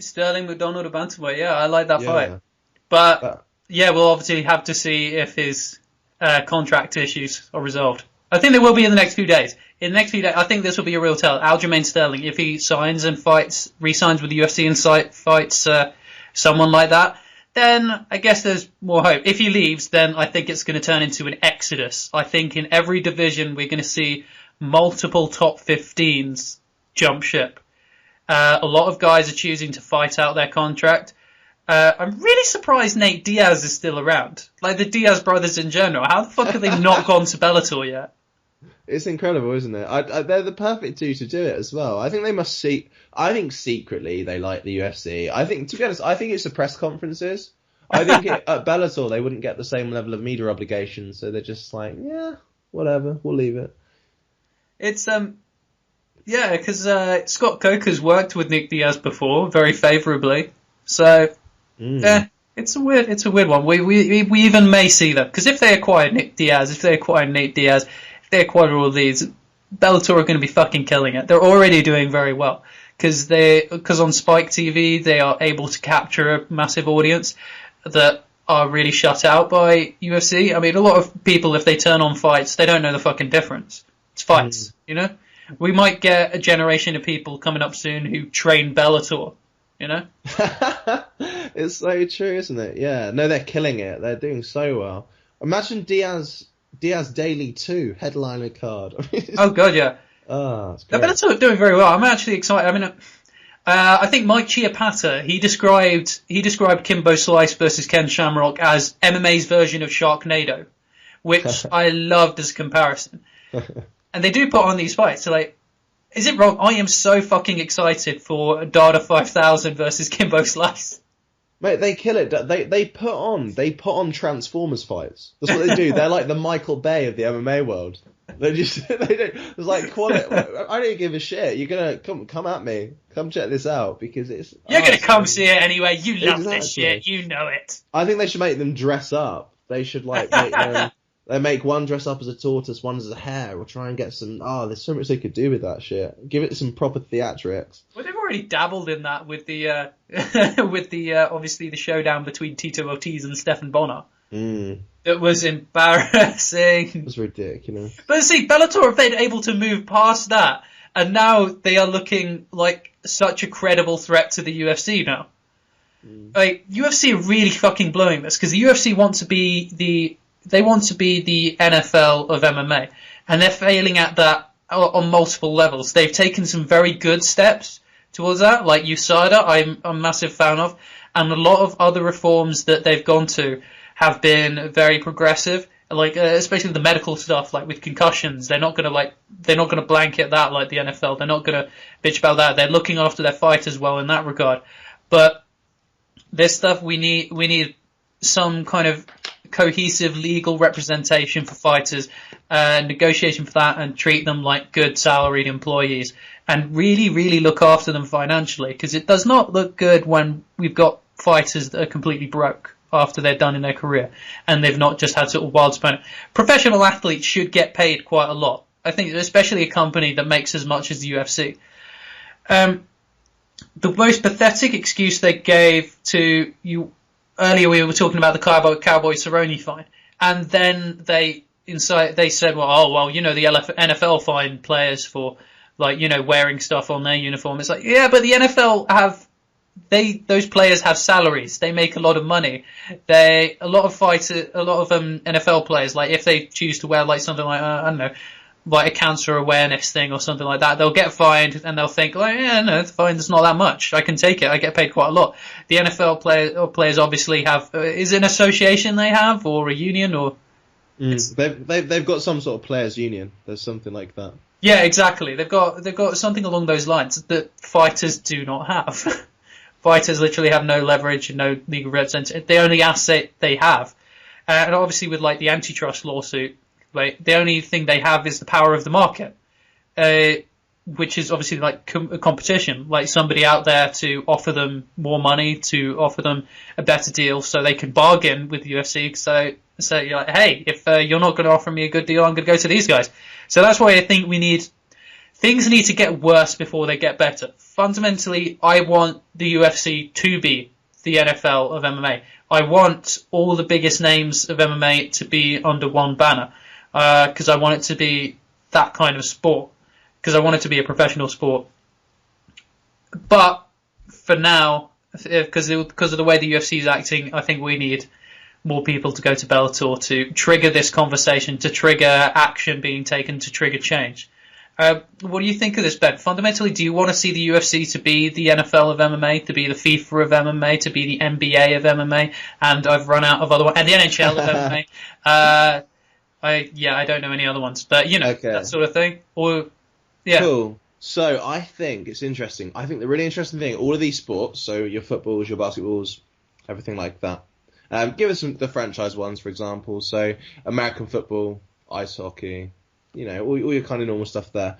Sterling McDonald at bantamweight, yeah, I like that fight. But yeah, we'll obviously have to see if his contract issues are resolved. I think they will be in the next few days. In the next few days, I think this will be a real tell. Aljamain Sterling, if he signs and re-signs with the UFC and fights someone like that, then I guess there's more hope. If he leaves, then I think it's going to turn into an exodus. I think in every division we're going to see multiple top 15s jump ship. A lot of guys are choosing to fight out their contract. I'm really surprised Nate Diaz is still around. Like the Diaz brothers in general. How the fuck have they not gone to Bellator yet? It's incredible, isn't it? They're the perfect two to do it as well. I think they must see... I think secretly they like the UFC. I think, to be honest, I think it's the press conferences. I think at Bellator they wouldn't get the same level of media obligations, so they're just like, yeah, whatever, we'll leave it. It's yeah, because Scott Coker's worked with Nick Diaz before very favourably, so yeah, it's a weird one. We even may see that, because if they acquire Nick Diaz, if they acquire Nate Diaz, if they acquire all these, Bellator are going to be fucking killing it. They're already doing very well because on Spike TV they are able to capture a massive audience that are really shut out by UFC. I mean, a lot of people, if they turn on fights, they don't know the fucking difference. It's fights, you know? We might get a generation of people coming up soon who train Bellator, you know? It's so true, isn't it? Yeah. No, they're killing it. They're doing so well. Imagine Diaz Daily 2 headliner card. Oh, God, yeah. Oh, it's great. Bellator are doing very well. I'm actually excited. I mean, I think Mike Chiapata, he described Kimbo Slice versus Ken Shamrock as MMA's version of Sharknado, which I loved as a comparison. And they do put on these fights. So, like, is it wrong? I am so fucking excited for Dada 5000 versus Kimbo Slice. Mate, they kill it. They put on Transformers fights. That's what they do. They're like the Michael Bay of the MMA world. They don't. It's like quality. I don't give a shit. You're gonna come at me. Come check this out because it's. You're gonna come see it anyway. You love this shit. You know it. I think they should make them dress up. They should like make them. They make one dress up as a tortoise, one as a hare, or try and get some... there's so much they could do with that shit. Give it some proper theatrics. Well, they've already dabbled in that with the, obviously the showdown between Tito Ortiz and Stephen Bonner. It was embarrassing. It was ridiculous. But see, Bellator have been able to move past that, and now they are looking like such a credible threat to the UFC now. Like, UFC are really fucking blowing this, because the UFC want to be the NFL of MMA, and they're failing at that on multiple levels. They've taken some very good steps, towards that. Like USADA, I'm a massive fan of, and a lot of other reforms that they've gone to have been very progressive. Like especially the medical stuff, like with concussions, they're not gonna blanket that like the NFL. They're not gonna bitch about that. They're looking after their fighters well in that regard. But this stuff, we need some kind of cohesive legal representation for fighters, negotiation for that, and treat them like good salaried employees, and really, really look after them financially, because it does not look good when we've got fighters that are completely broke after they're done in their career, and they've not just had sort of wild spend. Professional athletes should get paid quite a lot. I think, especially a company that makes as much as the UFC. The most pathetic excuse they gave to you earlier, we were talking about the Cowboy Cerrone fine, and then they said, well, the NFL fined players for wearing stuff on their uniform. It's like, yeah, but the NFL those players have salaries. They make a lot of money. A lot of NFL players, like if they choose to wear like something like I don't know, like a cancer awareness thing or something like that, they'll get fined and they'll think, like, yeah, no, the fine's not that much. I can take it. I get paid quite a lot. The NFL players obviously have. Is it an association they have or a union or? They've got some sort of players' union. There's something like that. Yeah, exactly. They've got something along those lines that fighters do not have. Fighters literally have no leverage and no legal representation. The only asset they have, and obviously with like the antitrust lawsuit, like the only thing they have is the power of the market, which is obviously like competition, like somebody out there to offer them more money, to offer them a better deal, so they can bargain with the UFC. So you're like, hey, if you're not going to offer me a good deal, I'm going to go to these guys. So that's why I think things need to get worse before they get better. Fundamentally, I want the UFC to be the NFL of MMA. I want all the biggest names of MMA to be under one banner, because I want it to be that kind of sport, because I want it to be a professional sport. But for now, because of the way the UFC is acting, I think we need more people to go to Bellator to trigger this conversation, to trigger action being taken, to trigger change. What do you think of this, Ben? Fundamentally, do you want to see the UFC to be the NFL of MMA, to be the FIFA of MMA, to be the NBA of MMA? And I've run out of other ones, and the NHL of MMA. I don't know any other ones, but that sort of thing. Or yeah. Cool. So I think it's interesting. I think the really interesting thing, all of these sports, so your footballs, your basketballs, everything like that. Give us the franchise ones, for example. So American football, ice hockey, all your kind of normal stuff there.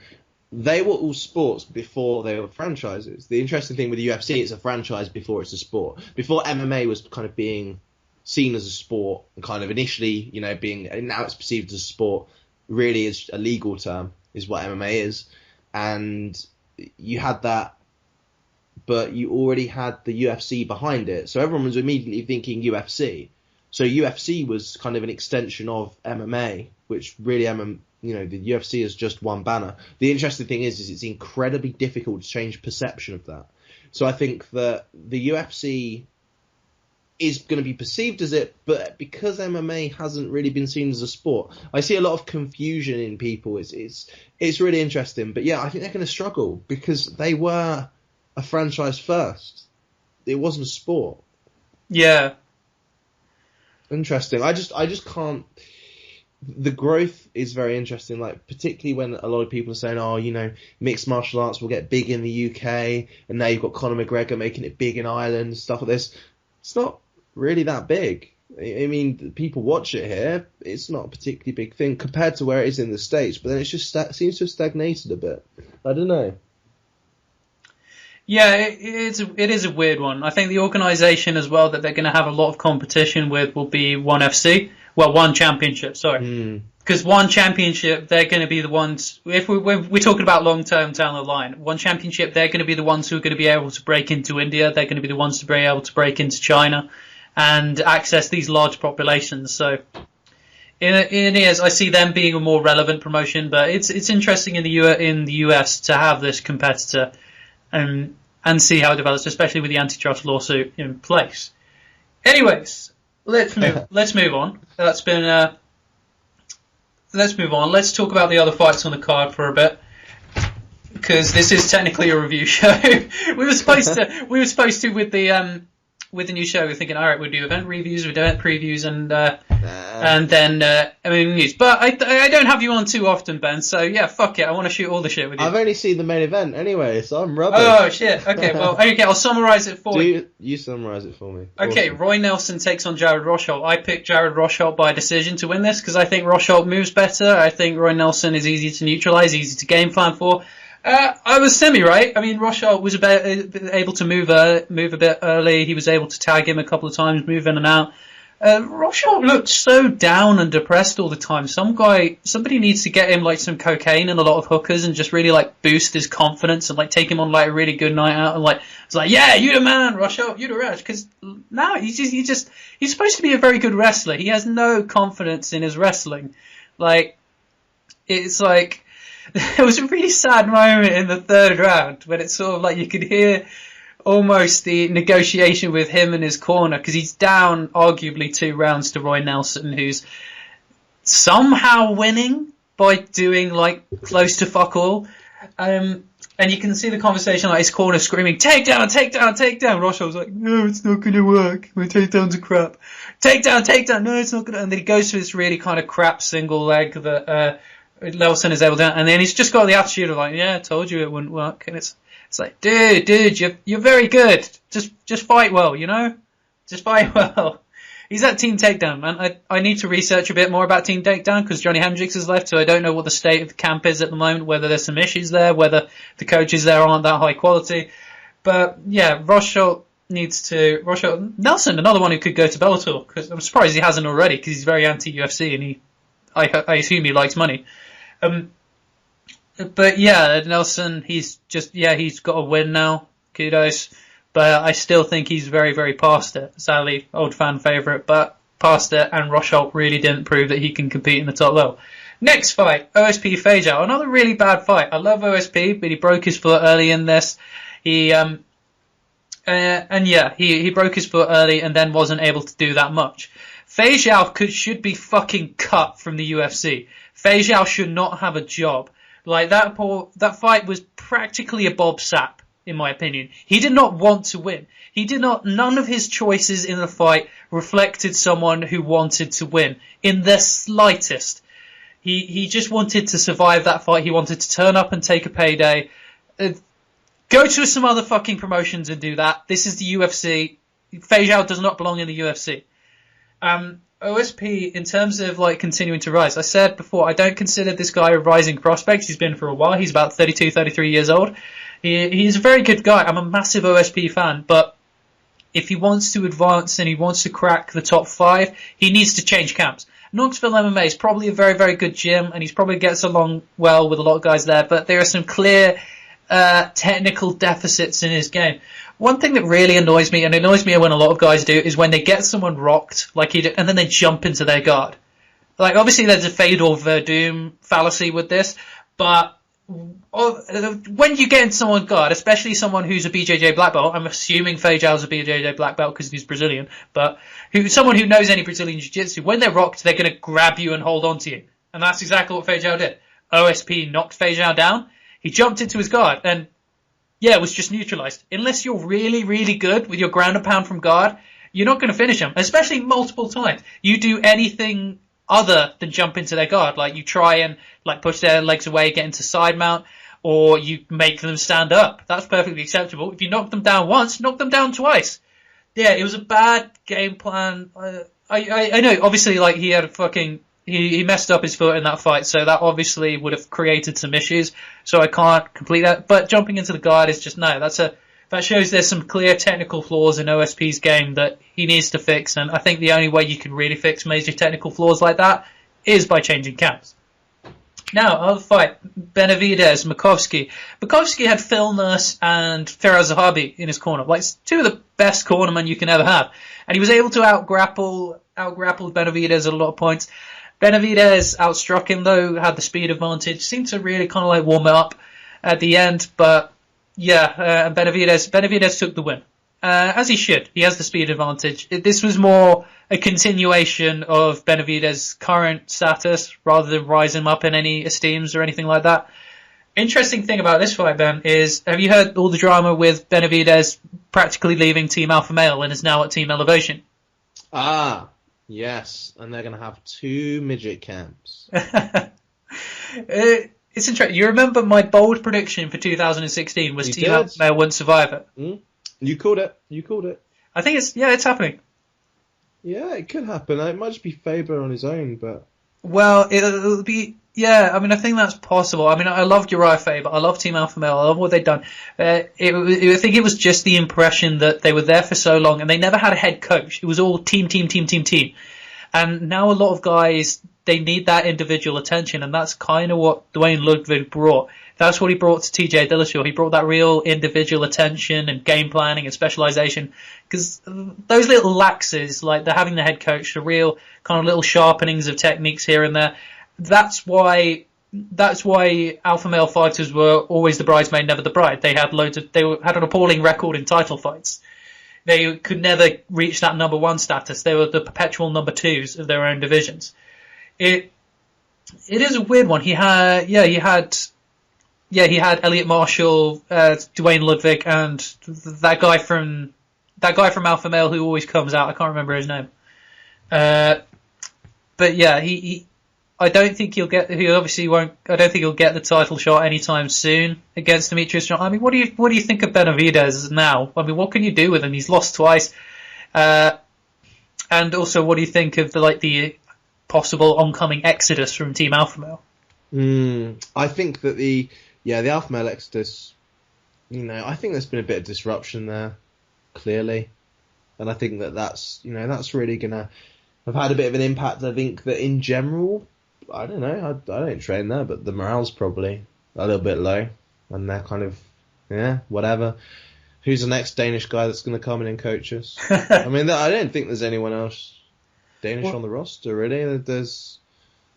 They were all sports before they were franchises. The interesting thing with the UFC, it's a franchise before it's a sport. Before MMA was kind of being seen as a sport, and kind of initially, now it's perceived as a sport, really is a legal term, is what MMA is. And you had that, but you already had the UFC behind it. So everyone was immediately thinking UFC. So UFC was kind of an extension of MMA, which really the UFC is just one banner. The interesting thing is it's incredibly difficult to change perception of that. So I think that the UFC is going to be perceived as it, but because MMA hasn't really been seen as a sport, I see a lot of confusion in people. It's really interesting. But yeah, I think they're going to struggle because they were a franchise first. It wasn't a sport. Yeah. Interesting. I just can't. The growth is very interesting, like particularly when a lot of people are saying, mixed martial arts will get big in the UK, and now you've got Conor McGregor making it big in Ireland, stuff like this. It's not really that big. I mean, people watch it here. It's not a particularly big thing compared to where it is in the States, but then it just seems to have stagnated a bit. I don't know. Yeah, it is a weird one. I think the organisation as well that they're going to have a lot of competition with will be ONE FC. Well, ONE Championship, sorry. Because ONE Championship, they're going to be the ones, if we're talking about long term down the line, ONE Championship, they're going to be the ones who are going to be able to break into India. They're going to be the ones to be able to break into China and access these large populations. So in years, I see them being a more relevant promotion, but it's interesting in the US to have this competitor and see how it develops, especially with the antitrust lawsuit in place. Anyways, let's move on. Let's move on. Let's talk about the other fights on the card for a bit. because this is technically a review show. we were supposed to with the new show. We're thinking, all right, we'll do event reviews, we'll do event previews, and then news. But I don't have you on too often, Ben. So yeah, fuck it. I want to shoot all the shit with you. I've only seen the main event anyway, so I'm rubbish. Oh shit. Okay. Well, I'll summarize it for you. You summarize it for me. Okay, Awesome. Roy Nelson takes on Jared Rosholt. I picked Jared Rosholt by decision to win this because I think Rosholt moves better. I think Roy Nelson is easy to neutralize, easy to game plan for. I was semi-right. I mean, Rosholt was able to move a bit early. He was able to tag him a couple of times, move in and out. Rosholt looked so down and depressed all the time. Somebody needs to get him like some cocaine and a lot of hookers and just really like boost his confidence and like take him on like a really good night out and like it's like, yeah, you the man, Rosholt, you the Rush. Because now he's supposed to be a very good wrestler. He has no confidence in his wrestling. Like it's like. There was a really sad moment in the third round when it's sort of like you could hear almost the negotiation with him in his corner because he's down arguably 2 rounds to Roy Nelson, who's somehow winning by doing like close to fuck all. And you can see the conversation like his corner screaming, take down, take down, take down. Rosholt was like, no, it's not going to work. My takedowns are crap. Take down, no, it's not going to. And then he goes to this really kind of crap single leg that Nelson is able to, and then he's just got the attitude of like, yeah, I told you it wouldn't work, and it's like, dude, you're very good. Just fight well, you know, just fight well. He's at Team Takedown, man. I need to research a bit more about Team Takedown because Johnny Hendricks has left, so I don't know what the state of the camp is at the moment. Whether there's some issues there, whether the coaches there aren't that high quality, but yeah, Rosholt Nelson, another one who could go to Bellator because I'm surprised he hasn't already because he's very anti-UFC and I assume he likes money. But yeah, Nelson, he's got a win now. Kudos. But I still think he's very, very past it. Sadly, old fan favourite, but past it. And Rosholt really didn't prove that he can compete in the top level. Next fight, OSP Fejao. Another really bad fight. I love OSP, but he broke his foot early in this. He broke his foot early and then wasn't able to do that much. Fejao should be fucking cut from the UFC. Fejao should not have a job. Like that fight was practically a Bob Sapp, in my opinion. He did not want to win. None of his choices in the fight reflected someone who wanted to win in the slightest. He just wanted to survive that fight. He wanted to turn up and take a payday. Go to some other fucking promotions and do that. This is the UFC. Fejao does not belong in the UFC. OSP, in terms of like continuing to rise, I said before, I don't consider this guy a rising prospect. He's been for a while. He's about 32, 33 years old. He's a very good guy. I'm a massive OSP fan, but if he wants to advance and he wants to crack the top 5, he needs to change camps. Knoxville MMA is probably a very, very good gym, and he probably gets along well with a lot of guys there, but there are some clear technical deficits in his game. One thing that really annoys me, and it annoys me when a lot of guys do, is when they get someone rocked, like he did, and then they jump into their guard. Like, obviously there's a Fedor Verdum fallacy with this, but when you get into someone's guard, especially someone who's a BJJ black belt, I'm assuming Fejao's a BJJ black belt because he's Brazilian, but someone who knows any Brazilian jiu-jitsu, when they're rocked, they're going to grab you and hold on to you. And that's exactly what Fejao did. OSP knocked Fejao down, he jumped into his guard, and yeah, it was just neutralized. Unless you're really, really good with your ground and pound from guard, you're not going to finish them, especially multiple times. You do anything other than jump into their guard, like you try and like push their legs away, get into side mount, or you make them stand up. That's perfectly acceptable. If you knock them down once, knock them down twice. Yeah, it was a bad game plan. I know, obviously, like he had a fucking. He messed up his foot in that fight, so that obviously would have created some issues. So I can't complete that. But jumping into the guard is just no. That shows there's some clear technical flaws in OSP's game that he needs to fix. And I think the only way you can really fix major technical flaws like that is by changing camps. Now, other fight, Benavidez, Makovsky. Makovsky had Phil Nurse and Firas Zahabi in his corner, like 2 of the best cornermen you can ever have. And he was able to out-grapple Benavidez at a lot of points. Benavidez outstruck him though, had the speed advantage, seemed to really kind of like warm it up at the end, but yeah, Benavidez took the win. As he should. He has the speed advantage. This was more a continuation of Benavidez's current status rather than rise him up in any esteems or anything like that. Interesting thing about this fight, Ben, is have you heard all the drama with Benavidez practically leaving Team Alpha Male and is now at Team Elevation? Ah, yes, and they're going to have 2 midget camps. It's interesting. You remember my bold prediction for 2016 was Team Alpha Male wouldn't survive it. You called it. You called it. I think it's happening. Yeah, it could happen. It might just be Faber on his own, but... Well, it'll be... Yeah, I mean, I think that's possible. I mean, I loved Uriah Faber. I love Team Alpha Male. I love what they've done. I think it was just the impression that they were there for so long and they never had a head coach. It was all team. And now a lot of guys, they need that individual attention, and that's kind of what Dwayne Ludwig brought. That's what he brought to TJ Dillashaw. He brought that real individual attention and game planning and specialization. Because those little laxes, like they're having the head coach, the real kind of little sharpenings of techniques here and there, that's why alpha male fighters were always the bridesmaid, never the bride. They had had an appalling record in title fights. They could never reach that number 1 status. They were the perpetual number 2s of their own divisions. It is a weird one. He had Elliot Marshall, Dwayne Ludwig, and that guy from Alpha Male who always comes out. I can't remember his name. But yeah, I don't think he'll get the title shot anytime soon against Demetrius Johnson. I mean, what do you think of Benavidez now? I mean, what can you do with him? He's lost twice. And also, what do you think of the possible oncoming exodus from Team Alpha Male? I think that the Alpha Male exodus, I think there's been a bit of disruption there, clearly. And I think that's really going to have had a bit of an impact. I think that in general, I don't know, I don't train there, but the morale's probably a little bit low. And they're kind of, whatever. Who's the next Danish guy that's going to come in and coach us? I mean, I don't think there's anyone else Danish on the roster, really. There's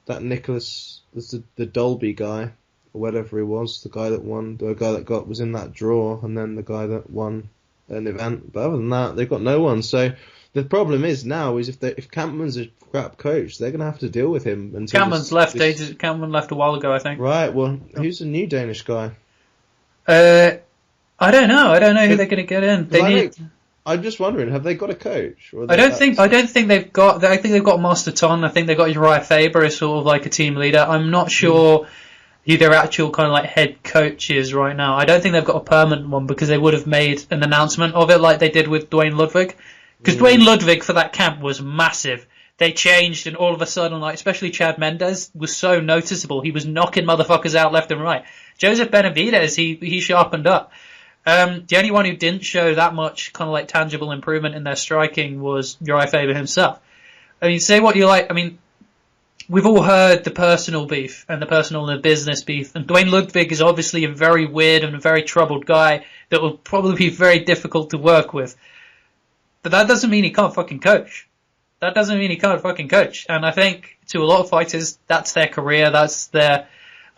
that Nicholas, there's the Dolby guy, or whatever he was, the guy that won, the guy that was in that draw, and then the guy that won an event. But other than that, they've got no one. So the problem is now is if Campman's a crap coach, they're going to have to deal with him. Campman's left. Campman left a while ago, I think. Right. Well, who's the new Danish guy? I don't know. I don't know who they're going to get in. I'm just wondering, have they got a coach? I don't think they've got. I think they've got Master Ton. I think they've got Uriah Faber as sort of like a team leader. I'm not sure who their actual kind of like head coach is right now. I don't think they've got a permanent one because they would have made an announcement of it like they did with Dwayne Ludwig. Because Dwayne Ludwig for that camp was massive. They changed, and all of a sudden, like especially Chad Mendes was so noticeable. He was knocking motherfuckers out left and right. Joseph Benavidez, he sharpened up. The only one who didn't show that much kind of like tangible improvement in their striking was Uriah Faber himself. I mean, say what you like. I mean, we've all heard the personal beef and the personal and the business beef, and Dwayne Ludwig is obviously a very weird and a very troubled guy that will probably be very difficult to work with. But that doesn't mean he can't fucking coach. That doesn't mean he can't fucking coach. And I think to a lot of fighters, that's their career, that's their...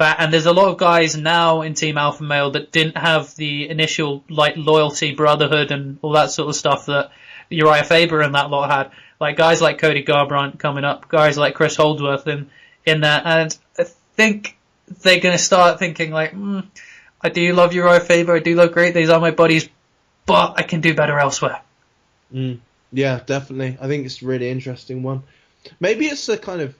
And there's a lot of guys now in Team Alpha Male that didn't have the initial like loyalty, brotherhood, and all that sort of stuff that Uriah Faber and that lot had. Like guys like Cody Garbrandt coming up, guys like Chris Holdsworth in that. And I think they're going to start thinking like, I do love Uriah Faber, I do love great, these are my buddies, but I can do better elsewhere. Yeah, definitely. I think it's a really interesting one. Maybe it's a kind of,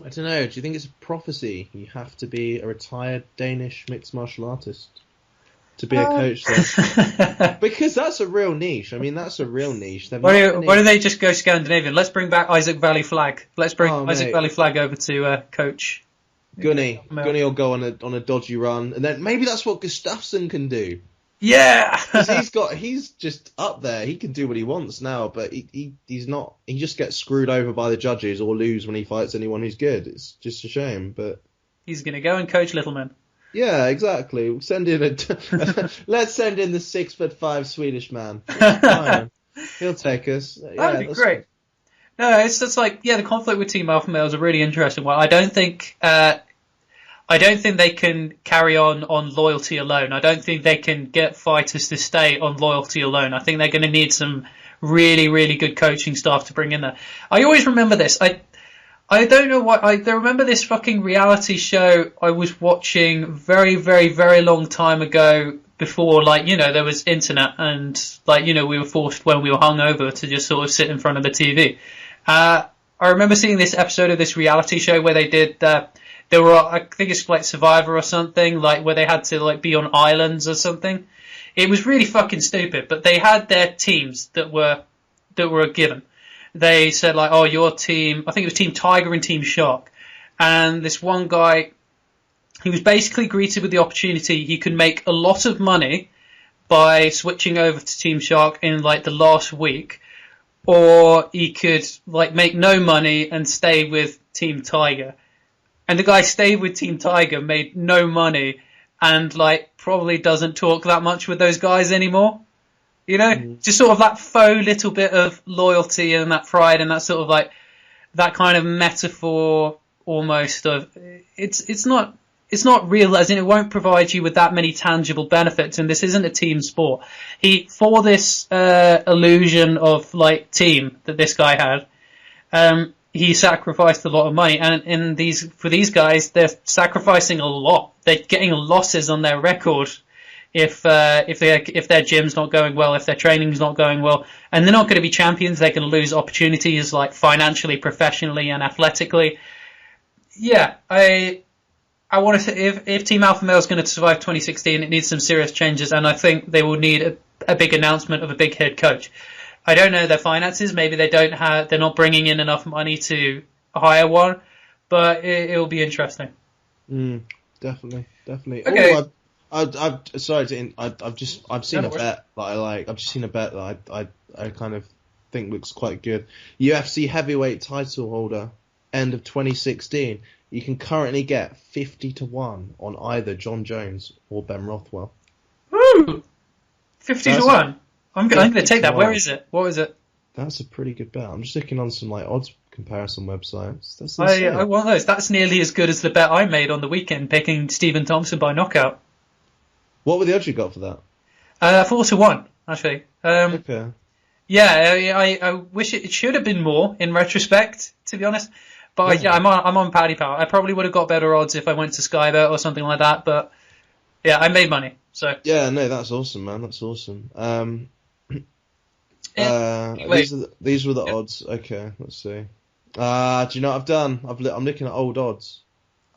I don't know, do you think it's a prophecy? You have to be a retired Danish mixed martial artist to be a coach there? Because that's a real niche. I mean, that's a real niche. Why do they just go Scandinavian? Let's bring back Isaac Valley Flag. Let's bring Isaac Valley Flag over to coach. Gunny will go on a dodgy run, and then maybe that's what Gustafsson can do. Yeah, he's just up there. He can do what he wants now, but he's not. He just gets screwed over by the judges or lose when he fights anyone who's good. It's just a shame, but he's gonna go and coach Littleman. Yeah, exactly. Let's send in the 6'5" Swedish man. He'll take us. That'd be great. No, it's just like the conflict with Team Alpha Male is a really interesting one. I don't think they can carry on loyalty alone. I don't think they can get fighters to stay on loyalty alone. I think they're going to need some really, really good coaching staff to bring in there. I always remember this. I I don't know why. I remember this fucking reality show I was watching very, very, very long time ago before, like, you know, there was internet and, like, you know, we were forced when we were hungover to just sort of sit in front of the TV. I remember seeing this episode of this reality show where they did, there were, I think it's like Survivor or something, like, where they had to, like, be on islands or something. It was really fucking stupid, but they had their teams that were given. They said, like, oh, your team, I think it was Team Tiger and Team Shark. And this one guy, he was basically greeted with the opportunity he could make a lot of money by switching over to Team Shark in, like, the last week, or he could, like, make no money and stay with Team Tiger. And the guy stayed with Team Tiger, made no money, and, like, probably doesn't talk that much with those guys anymore. You know, just sort of that faux little bit of loyalty and that pride and that sort of, like, that kind of metaphor almost of, it's not real, as in it won't provide you with that many tangible benefits, and this isn't a team sport. For this illusion of, like, team that this guy had, he sacrificed a lot of money, and for these guys, they're sacrificing a lot. They're getting losses on their record if their gym's not going well, if their training's not going well, and they're not going to be champions. They're going to lose opportunities, like, financially, professionally, and athletically. Yeah, I want to say if Team Alpha Male is going to survive 2016, it needs some serious changes, and I think they will need a big announcement of a big head coach. I don't know their finances. Maybe they're not bringing in enough money to hire one, but it'll be interesting. Definitely. Okay. Oh, I've seen a bet that I like. I've just seen a bet that I kind of think looks quite good. UFC heavyweight title holder, end of 2016. You can currently get 50-1 on either John Jones or Ben Rothwell. Woo! 50-1. I'm going to take that. Where is it? What is it? That's a pretty good bet. I'm just looking on some, like, odds comparison websites. That's I want those. That's nearly as good as the bet I made on the weekend, picking Stephen Thompson by knockout. What were the odds you got for that? 4-1, actually. Okay. Yeah, I wish it should have been more in retrospect, to be honest. But yeah, I'm on Paddy Power. I probably would have got better odds if I went to Skybet or something like that. But yeah, I made money. So yeah, no, that's awesome, man. That's awesome. These were the odds. Okay, let's see. Do you know what I've done? I'm looking at old odds.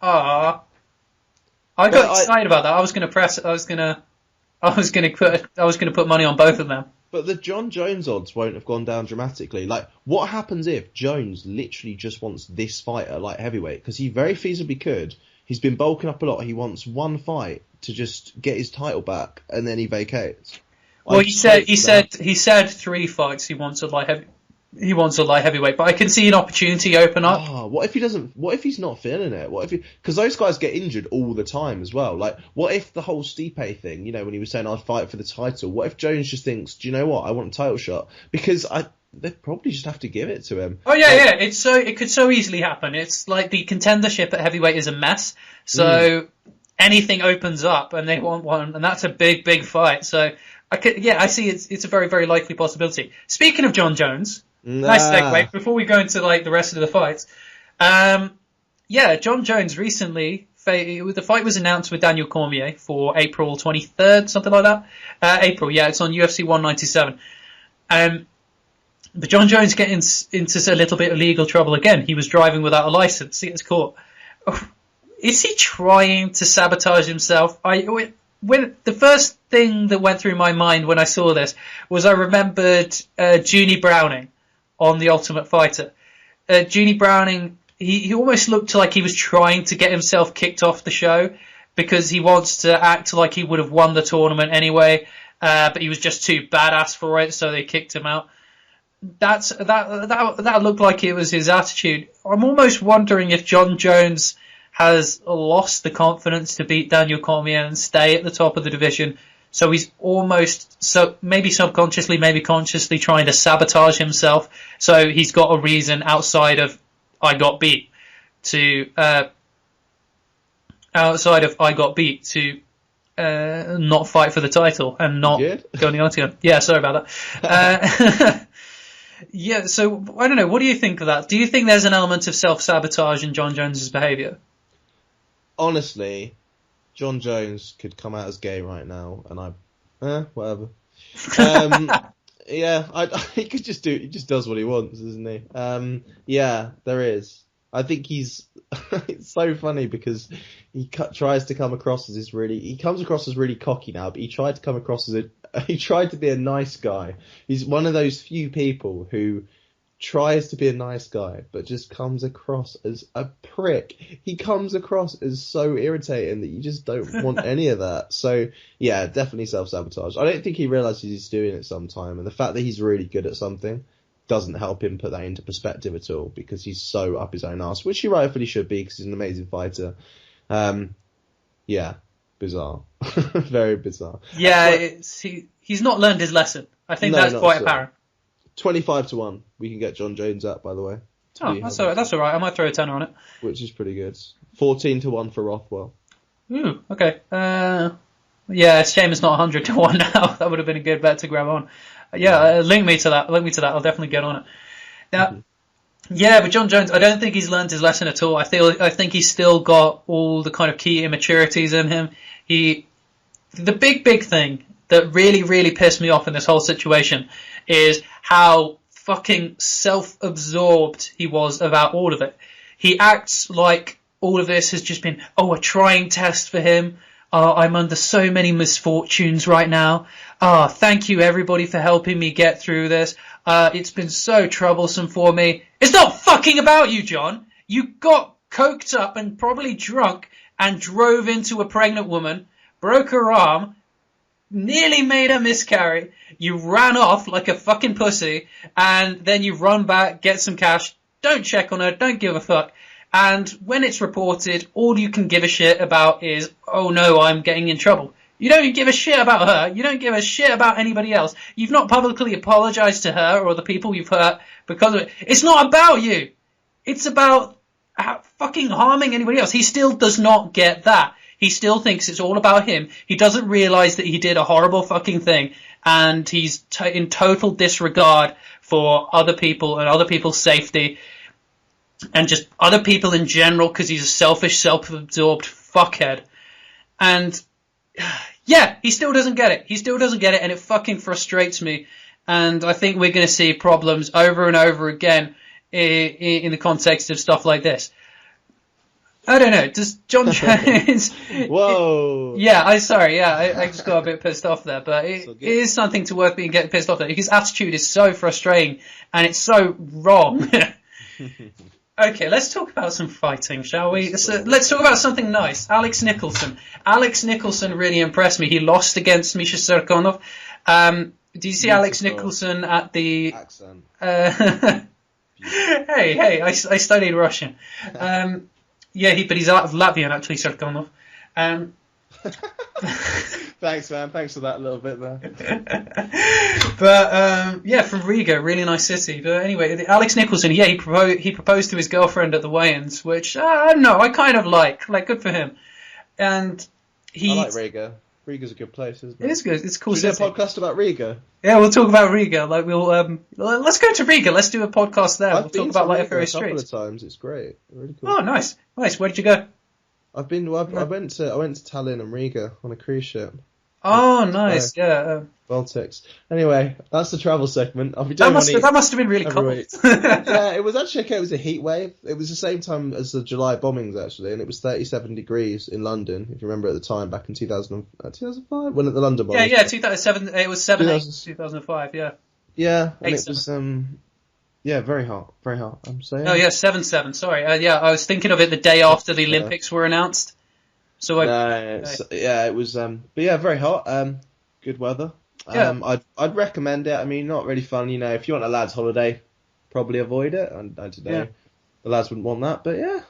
I got excited about that. I was gonna put money on both of them. But the John Jones odds won't have gone down dramatically. Like, what happens if Jones literally just wants this fight at light heavyweight? Because he very feasibly could. He's been bulking up a lot. He wants one fight to just get his title back, and then he vacates. Well, he said 3 fights. He wants a light heavyweight, but I can see an opportunity open up. Oh, what if he doesn't? What if he's not feeling it? Because those guys get injured all the time as well. Like, what if the whole Stipe thing? You know, when he was saying I'd fight for the title. What if Jones just thinks, do you know what? I want a title shot, because they'd probably just have to give it to him. Oh yeah. It could so easily happen. It's like the contendership at heavyweight is a mess. So anything opens up, and they want one, and that's a big fight. So I see it's a very, very likely possibility. Speaking of John Jones. Nice segue. Before we go into, like, the rest of the fights, John Jones recently, the fight was announced with Daniel Cormier for April 23rd, something like that. April, yeah, it's on UFC 197. But John Jones getting into a little bit of legal trouble again. He was driving without a license. He gets caught. Is he trying to sabotage himself? When the first thing that went through my mind when I saw this was I remembered Junie Browning on The Ultimate Fighter. Junie Browning, he almost looked like he was trying to get himself kicked off the show because he wants to act like he would have won the tournament anyway, but he was just too badass for it, so they kicked him out. That looked like it was his attitude. I'm almost wondering if John Jones has lost the confidence to beat Daniel Cormier and stay at the top of the division. So he's maybe subconsciously, maybe consciously trying to sabotage himself. So he's got a reason outside of I got beat to not fight for the title and not go on the octagon. Yeah, sorry about that. Yeah, so I don't know. What do you think of that? Do you think there's an element of self-sabotage in John Jones's behaviour? Honestly, John Jones could come out as gay right now, and whatever. Yeah, he could just he just does what he wants, isn't he? Yeah, there is. I think he's, it's so funny because he tries to come across as he comes across as really cocky now, but he tried to come across as he tried to be a nice guy. He's one of those few people who tries to be a nice guy, but just comes across as a prick. He comes across as so irritating that you just don't want any of that. So, yeah, definitely self-sabotage. I don't think he realises he's doing it sometime, and the fact that he's really good at something doesn't help him put that into perspective at all, because he's so up his own arse, which he rightfully should be, because he's an amazing fighter. Yeah, bizarre. Very bizarre. Yeah, he's not learned his lesson. I think that's quite apparent. 25-1, we can get John Jones at, by the way. Oh, that's all right. I might throw a tenner on it. Which is pretty good. 14-1 for Rothwell. Ooh, okay. Yeah, it's a shame it's not 100-1 now. That would have been a good bet to grab on. Yeah, link me to that. I'll definitely get on it. Now, yeah, but John Jones, I don't think he's learned his lesson at all. I think he's still got all the kind of key immaturities in him. The big thing that really, really pissed me off in this whole situation is how fucking self-absorbed he was about all of it. He acts like all of this has just been, a trying test for him. I'm under so many misfortunes right now. Thank you everybody for helping me get through this. It's been so troublesome for me. It's not fucking about you, John. You got coked up and probably drunk and drove into a pregnant woman, broke her arm, nearly made her miscarry. You ran off like a fucking pussy, and then you run back, get some cash, don't check on her, don't give a fuck. And when it's reported, all you can give a shit about is, oh no, I'm getting in trouble. You don't give a shit about her. You don't give a shit about anybody else. You've not publicly apologized to her or the people you've hurt because of it. It's not about you. It's about fucking harming anybody else. He still does not get that. He still thinks it's all about him. He doesn't realize that he did a horrible fucking thing, and he's in total disregard for other people and other people's safety. And just other people in general, because he's a selfish, self-absorbed fuckhead. And, yeah, he still doesn't get it. And it fucking frustrates me. And I think we're going to see problems over and over again in the context of stuff like this. I don't know, does John Jones... Whoa! I just got a bit pissed off there, but it is something to worth getting pissed off at. His attitude is so frustrating, and it's so wrong. Okay, let's talk about some fighting, shall we? Let's talk about something nice. Alex Nicholson. Alex Nicholson really impressed me. He lost against Misha Serkonov. Do you see Alex Nicholson at the... accent. Hey, I studied Russian. But he's out of Latvian, actually, Serkonov. Thanks, man. Thanks for that little bit there. But from Riga, really nice city. But anyway, Alex Nicholson, he proposed to his girlfriend at the weigh-ins, which I don't know, I kind of like. Like, good for him. And I like Riga. Riga's a good place, isn't it? It is good. It's a cool city. city. Do a podcast about Riga? Yeah, we'll talk about Riga. Like let's go to Riga. Let's do a podcast there. We'll talk about like various streets. A couple of times. It's great. Really cool. Oh, nice. Where did you go? I went to Tallinn and Riga on a cruise ship. Oh, nice. Baltics. Anyway, that's the travel segment. That must have been really cold. Yeah, it was actually okay. It was a heat wave. It was the same time as the July bombings, actually, and it was 37 degrees in London, if you remember at the time, back in 2005, when the London bombings. Yeah, 2007. It was 2005. Yeah. Yeah, and it was very hot, I'm saying. Oh yeah, 7-7. Sorry. I was thinking of it the day after the Olympics were announced. So it was. But yeah, very hot. Good weather. Yeah. I'd recommend it. I mean, not really fun. You know, if you want a lad's holiday, probably avoid it. I don't know. Yeah. The lads wouldn't want that, but yeah.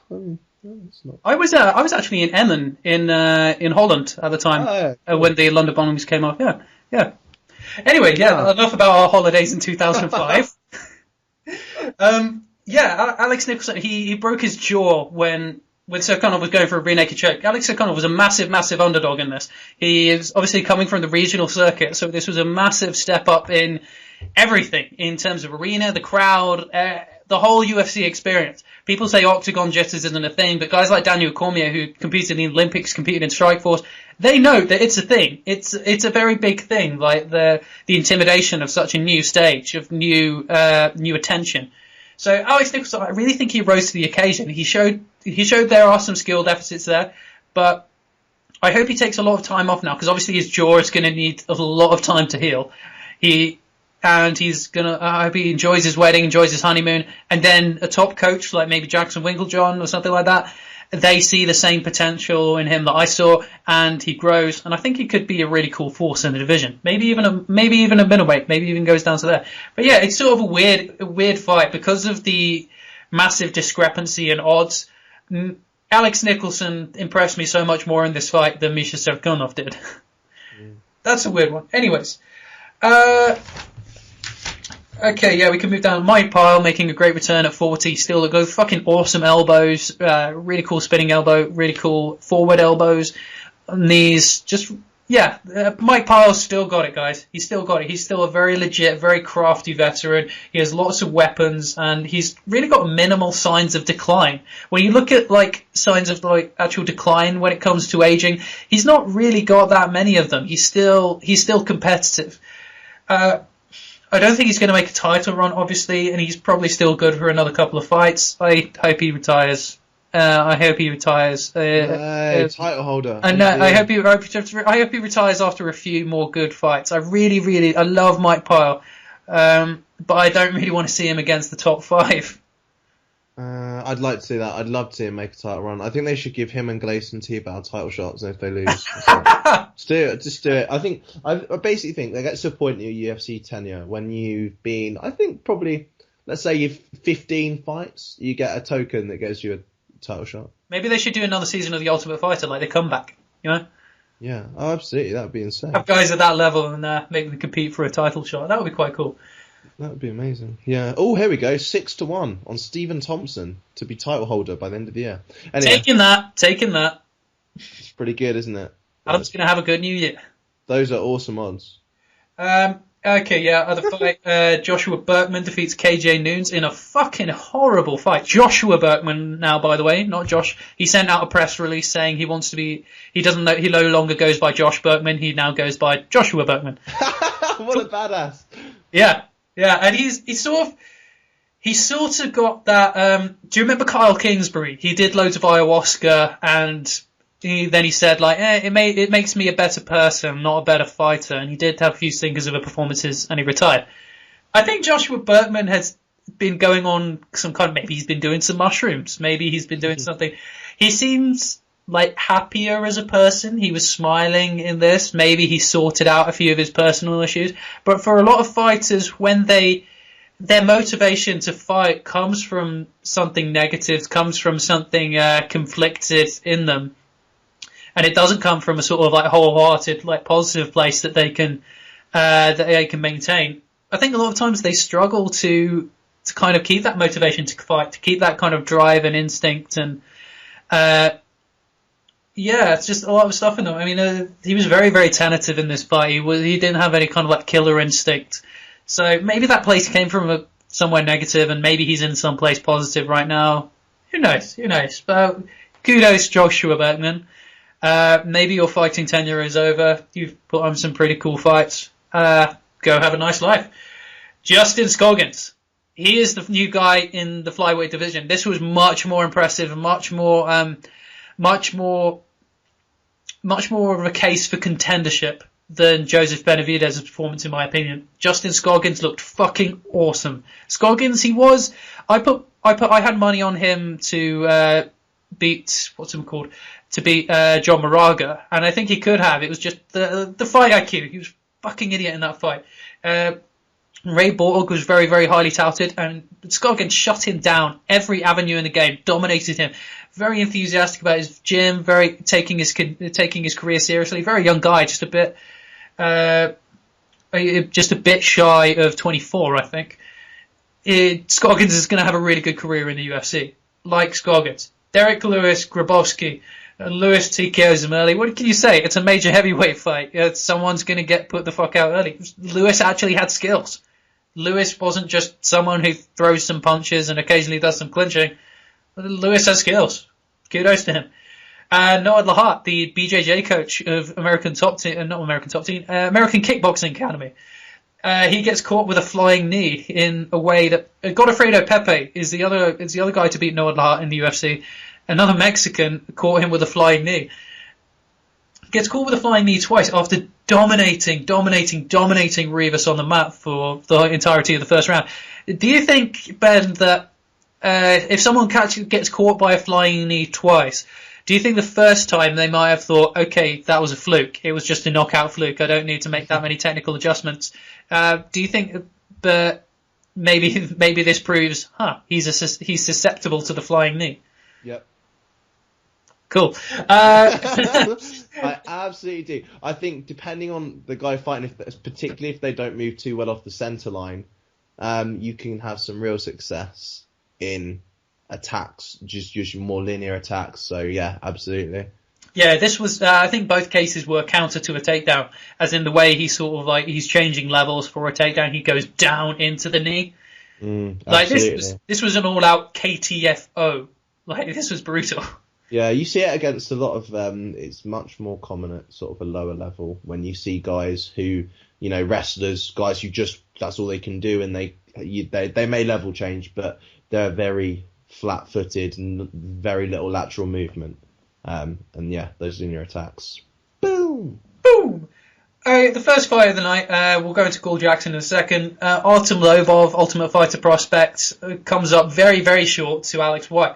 It's not. I was actually in Emmen in Holland at the time when the London bombings came off. Yeah. Anyway, enough about our holidays in 2005. Alex Nicholson, he broke his jaw when Serkonov was going for a rear naked choke. Alex Serkonov was a massive underdog in this. He is obviously coming from the regional circuit, so this was a massive step up in everything in terms of arena, the crowd, the whole UFC experience. People say octagon jitters isn't a thing, but guys like Daniel Cormier, who competed in the Olympics, competed in Strikeforce, they know that it's a thing. It's a very big thing, like the intimidation of such a new stage, of new attention. So Alex Nicholson, I really think he rose to the occasion. He showed there are some skill deficits there, but I hope he takes a lot of time off now, because obviously his jaw is going to need a lot of time to heal. I hope he enjoys his wedding, enjoys his honeymoon, and then a top coach like maybe Jackson Winklejohn or something like that, they see the same potential in him that I saw, and he grows, and I think he could be a really cool force in the division. Maybe even a middleweight, maybe even goes down to there. But yeah, it's sort of a weird fight because of the massive discrepancy in odds. Alex Nicholson impressed me so much more in this fight than Misha Serkunov did. That's a weird one. Anyways, okay, yeah, we can move down. Mike Pyle making a great return at 40. Still go fucking awesome elbows. Really cool spinning elbow. Really cool forward elbows. Knees. Just, yeah. Mike Pyle's still got it, guys. He's still got it. He's still a very legit, very crafty veteran. He has lots of weapons, and he's really got minimal signs of decline. When you look at, like, signs of, like, actual decline when it comes to aging, he's not really got that many of them. He's still competitive. I don't think he's going to make a title run, obviously, and he's probably still good for another couple of fights. I hope he retires. Title holder. And I hope he retires after a few more good fights. I love Mike Pyle, but I don't really want to see him against the top 5. I'd like to see that. I'd love to see him make a title run. I think they should give him and Gleison Tibau title shots, and if they lose, just do it. I basically think they get to a point in your UFC tenure when you've been, I think probably, let's say you've 15 fights, you get a token that gets you a title shot. Maybe they should do another season of The Ultimate Fighter, like the comeback, you know? Yeah, absolutely. That would be insane. Have guys at that level and make them compete for a title shot. That would be quite cool. That would be amazing. Yeah. Oh, here we go. 6-1 on Stephen Thompson to be title holder by the end of the year. Anyway, taking that. It's pretty good, isn't it? Adam's going to have a good new year. Those are awesome odds. Okay, yeah, other fight. Joshua Berkman defeats KJ Noons in a fucking horrible fight. Joshua Berkman now, by the way, not Josh. He sent out a press release saying he no longer goes by Josh Berkman. He now goes by Joshua Berkman. What a badass. Yeah, and he sort of got that. Do you remember Kyle Kingsbury? He did loads of ayahuasca, and then he said, like, it makes me a better person, not a better fighter. And he did have a few stinkers of performances, and he retired. I think Joshua Berkman has been going on some kind of, maybe he's been doing some mushrooms, maybe he's been doing something. He seems like happier as a person. He was smiling in this. Maybe he sorted out a few of his personal issues. But for a lot of fighters, when their motivation to fight comes from something negative, comes from something conflicted in them, and it doesn't come from a sort of like wholehearted, like positive place that they can maintain. I think a lot of times they struggle to kind of keep that motivation to fight, to keep that kind of drive and instinct, and it's just a lot of stuff in them. I mean, he was very, very tentative in this fight. He didn't have any kind of like killer instinct. So maybe that place came from somewhere negative, and maybe he's in some place positive right now. Who knows? But kudos, Joshua Berkman. Maybe your fighting tenure is over. You've put on some pretty cool fights. Go have a nice life. Justin Scoggins. He is the new guy in the flyweight division. This was much more impressive and much more of a case for contendership than Joseph Benavidez's performance, in my opinion. Justin Scoggins looked fucking awesome. Scoggins, I had money on him to beat John Moraga, and I think he could have. It was just the fight IQ. He was fucking idiot in that fight. Ray Borg was very, very highly touted, and Scoggins shut him down every avenue in the game, dominated him. Very enthusiastic about his gym, very taking his career seriously. Very young guy, just a bit shy of 24, I think. Scoggins is going to have a really good career in the UFC. Like Scoggins, Derek Lewis, Grabowski, Lewis TKOs him early. What can you say? It's a major heavyweight fight. Someone's going to put the fuck out early. Lewis actually had skills. Lewis wasn't just someone who throws some punches and occasionally does some clinching. Lewis has skills. Kudos to him. Noah Lahart, the BJJ coach of American Kickboxing Academy. He gets caught with a flying knee in a way that Godofredo Pepe is the other guy to beat Noah Lahart in the UFC. Another Mexican caught him with a flying knee. Gets caught with a flying knee twice after dominating Rivas on the mat for the entirety of the first round. Do you think, Ben, that if someone gets caught by a flying knee twice, do you think the first time they might have thought, okay, that was a fluke. It was just a knockout fluke. I don't need to make that many technical adjustments. Do you think that maybe this proves, he's susceptible to the flying knee? Yep. Cool. I absolutely do. I think depending on the guy fighting, particularly if they don't move too well off the center line, you can have some real success in attacks, just more linear attacks. So yeah, absolutely. Yeah, this was. I think both cases were counter to a takedown, as in the way he sort of he's changing levels for a takedown. He goes down into the knee. This was an all-out KTFO. This was brutal. Yeah, you see it against a lot of. It's much more common at sort of a lower level when you see guys who, wrestlers, guys who just that's all they can do, and they may level change, but they're very flat-footed and very little lateral movement. And yeah, those linear attacks. Boom! Boom! The first fight of the night, we'll go into Gul Jackson in a second. Artem Lobov, Ultimate Fighter prospect, comes up very, very short to Alex White.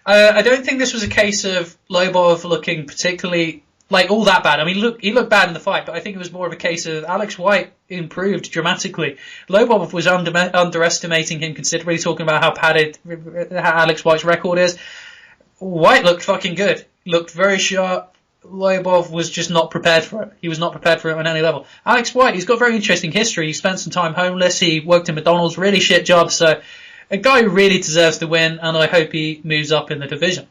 I don't think this was a case of Lobov looking particularly all that bad. I mean, he looked bad in the fight, but I think it was more of a case of Alex White improved dramatically. Lobov was underestimating him considerably, talking about how padded Alex White's record is. White looked fucking good. Looked very sharp. Lobov was just not prepared for it. He was not prepared for it on any level. Alex White, he's got a very interesting history. He spent some time homeless. He worked in McDonald's, really shit job. So a guy who really deserves to win, and I hope he moves up in the division.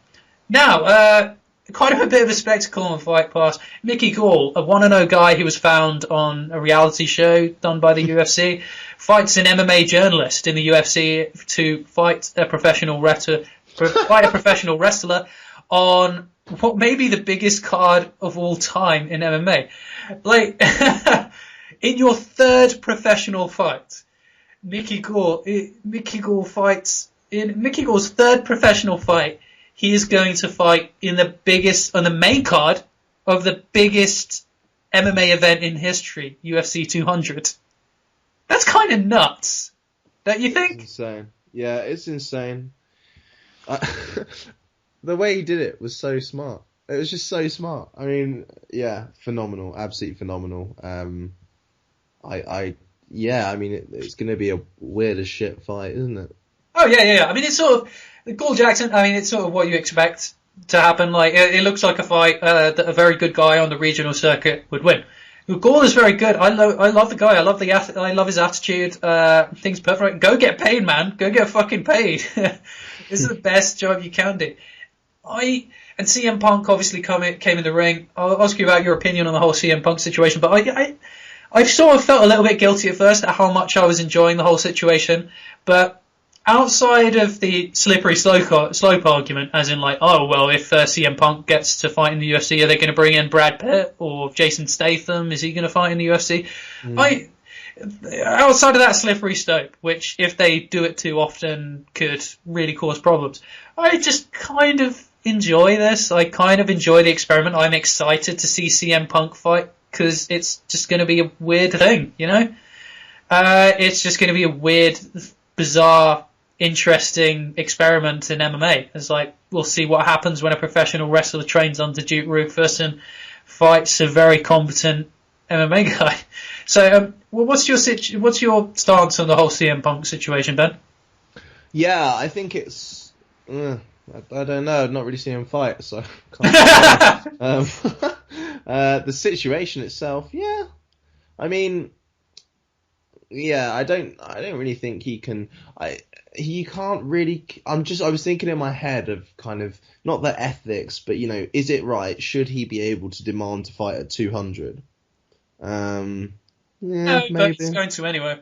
Now, quite a bit of a spectacle on Fight Pass. Mickey Gall, a 1-0 guy who was found on a reality show done by the UFC, fights an MMA journalist in the UFC to fight a professional wrestler on what may be the biggest card of all time in MMA. In your third professional fight, Mickey Gall fights in Mickey Gall's third professional fight. He is going to fight on the main card of the biggest MMA event in history, UFC 200. That's kind of nuts, don't you think? It's insane. Yeah, it's insane. The way he did it was so smart. It was just so smart. I mean, yeah, phenomenal, absolutely phenomenal. It's going to be a weird as shit fight, isn't it? Oh yeah. I mean, it's sort of Gul Jackson. I mean, it's sort of what you expect to happen. It looks like a fight that a very good guy on the regional circuit would win. Gall is very good. I love the guy. I love his attitude. Things perfect. Go get paid, man. Go get fucking paid. This is the best job you can do. And CM Punk obviously came in the ring. I'll ask you about your opinion on the whole CM Punk situation, but I sort of felt a little bit guilty at first at how much I was enjoying the whole situation. But outside of the slippery slope argument, as in if CM Punk gets to fight in the UFC, are they going to bring in Brad Pitt or Jason Statham? Is he going to fight in the UFC? Outside of that slippery slope, which if they do it too often could really cause problems, I just kind of enjoy this. I kind of enjoy the experiment. I'm excited to see CM Punk fight because it's just going to be a weird thing, It's just going to be a weird, bizarre, interesting experiment in MMA. It's we'll see what happens when a professional wrestler trains under Duke Rufus and fights a very competent MMA guy. So, what's your stance on the whole CM Punk situation, Ben? Yeah, I think it's. I don't know. I've not really seen him fight, so. The situation itself, yeah. I mean, yeah. I don't really think he can. He can't really. I was thinking in my head of kind of not the ethics, but is it right? Should he be able to demand to fight at 200? No, maybe. but he's going to anyway.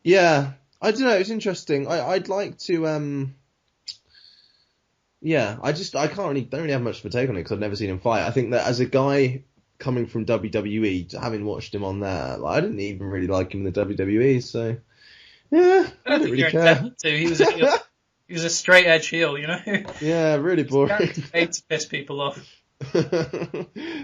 Yeah, I don't know. It's interesting. I'd like to. Yeah, I can't really don't really have much of a take on it because I've never seen him fight. I think that as a guy coming from WWE, having watched him on there, like, I didn't even really like him in the WWE. So yeah, I don't didn't think really you're care. entitled to. He was a heel. He was a straight edge heel, you know. Yeah, really boring. Made to piss people off.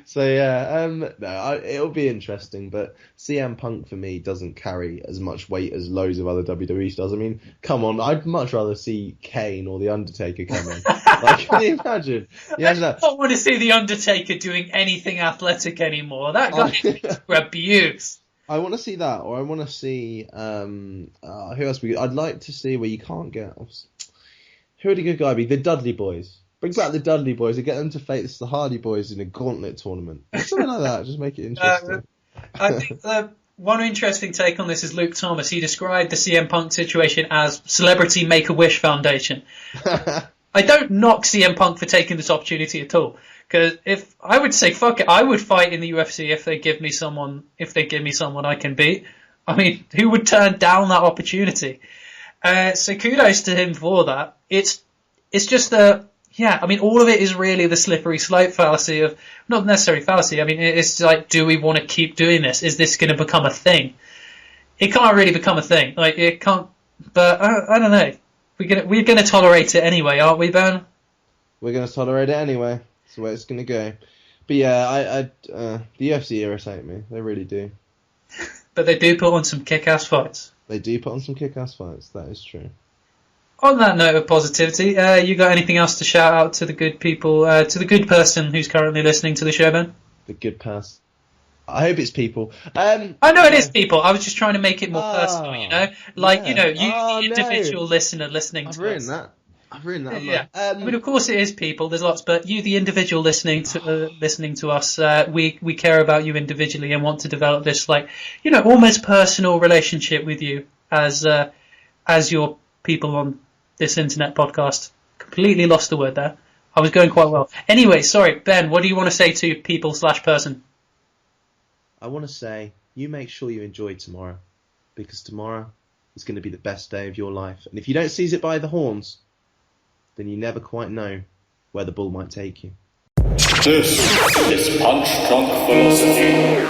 So yeah, no, it'll be interesting, but CM Punk for me doesn't carry as much weight as loads of other WWE stars. I mean, come on, I'd much rather see Kane or The Undertaker come in. Like, can you imagine? I don't want to see The Undertaker doing anything athletic anymore. That guy is for abuse. I want to see that, or I want to see who else I'd like to see where you can't get. Who would a good guy be? The Dudley Boys. Bring back the Dudley Boys and get them to face the Hardy Boys in a gauntlet tournament. Something like that. Just make it interesting. I think one interesting take on this is Luke Thomas. He described the CM Punk situation as Celebrity Make-A-Wish Foundation. I don't knock CM Punk for taking this opportunity at all. Because if I would say fuck it, I would fight in the UFC if they give me someone I can beat. I mean, who would turn down that opportunity? So kudos to him for that. It's just I mean, all of it is really the slippery slope fallacy of, not necessarily fallacy, I mean, it's like, do we want to keep doing this? Is this going to become a thing? It can't really become a thing. Like, it can't, but I don't know. We're gonna tolerate it anyway, aren't we, Ben? We're gonna tolerate it anyway. That's the way it's gonna go. But yeah, the UFC irritate me. They really do. But they do put on some kick-ass fights. They do put on some kick-ass fights. That is true. On that note of positivity, you got anything else to shout out to the good people, to the good person who's currently listening to the show, Ben? The good person. I hope it's people. I know it is people. I was just trying to make it more personal, you know? Like, you know, the individual listener listening to us. I've ruined that. Yeah. I mean, of course it is people. There's lots, but you, the individual listening to us, we care about you individually and want to develop this, like, you know, almost personal relationship with you as your people on this internet podcast. Completely lost the word there. I was going quite well. Anyway, sorry, Ben, what do you want to say to people/person? I want to say, you make sure you enjoy tomorrow, because tomorrow is going to be the best day of your life. And if you don't seize it by the horns, then you never quite know where the bull might take you. This is Punch Drunk Philosophy.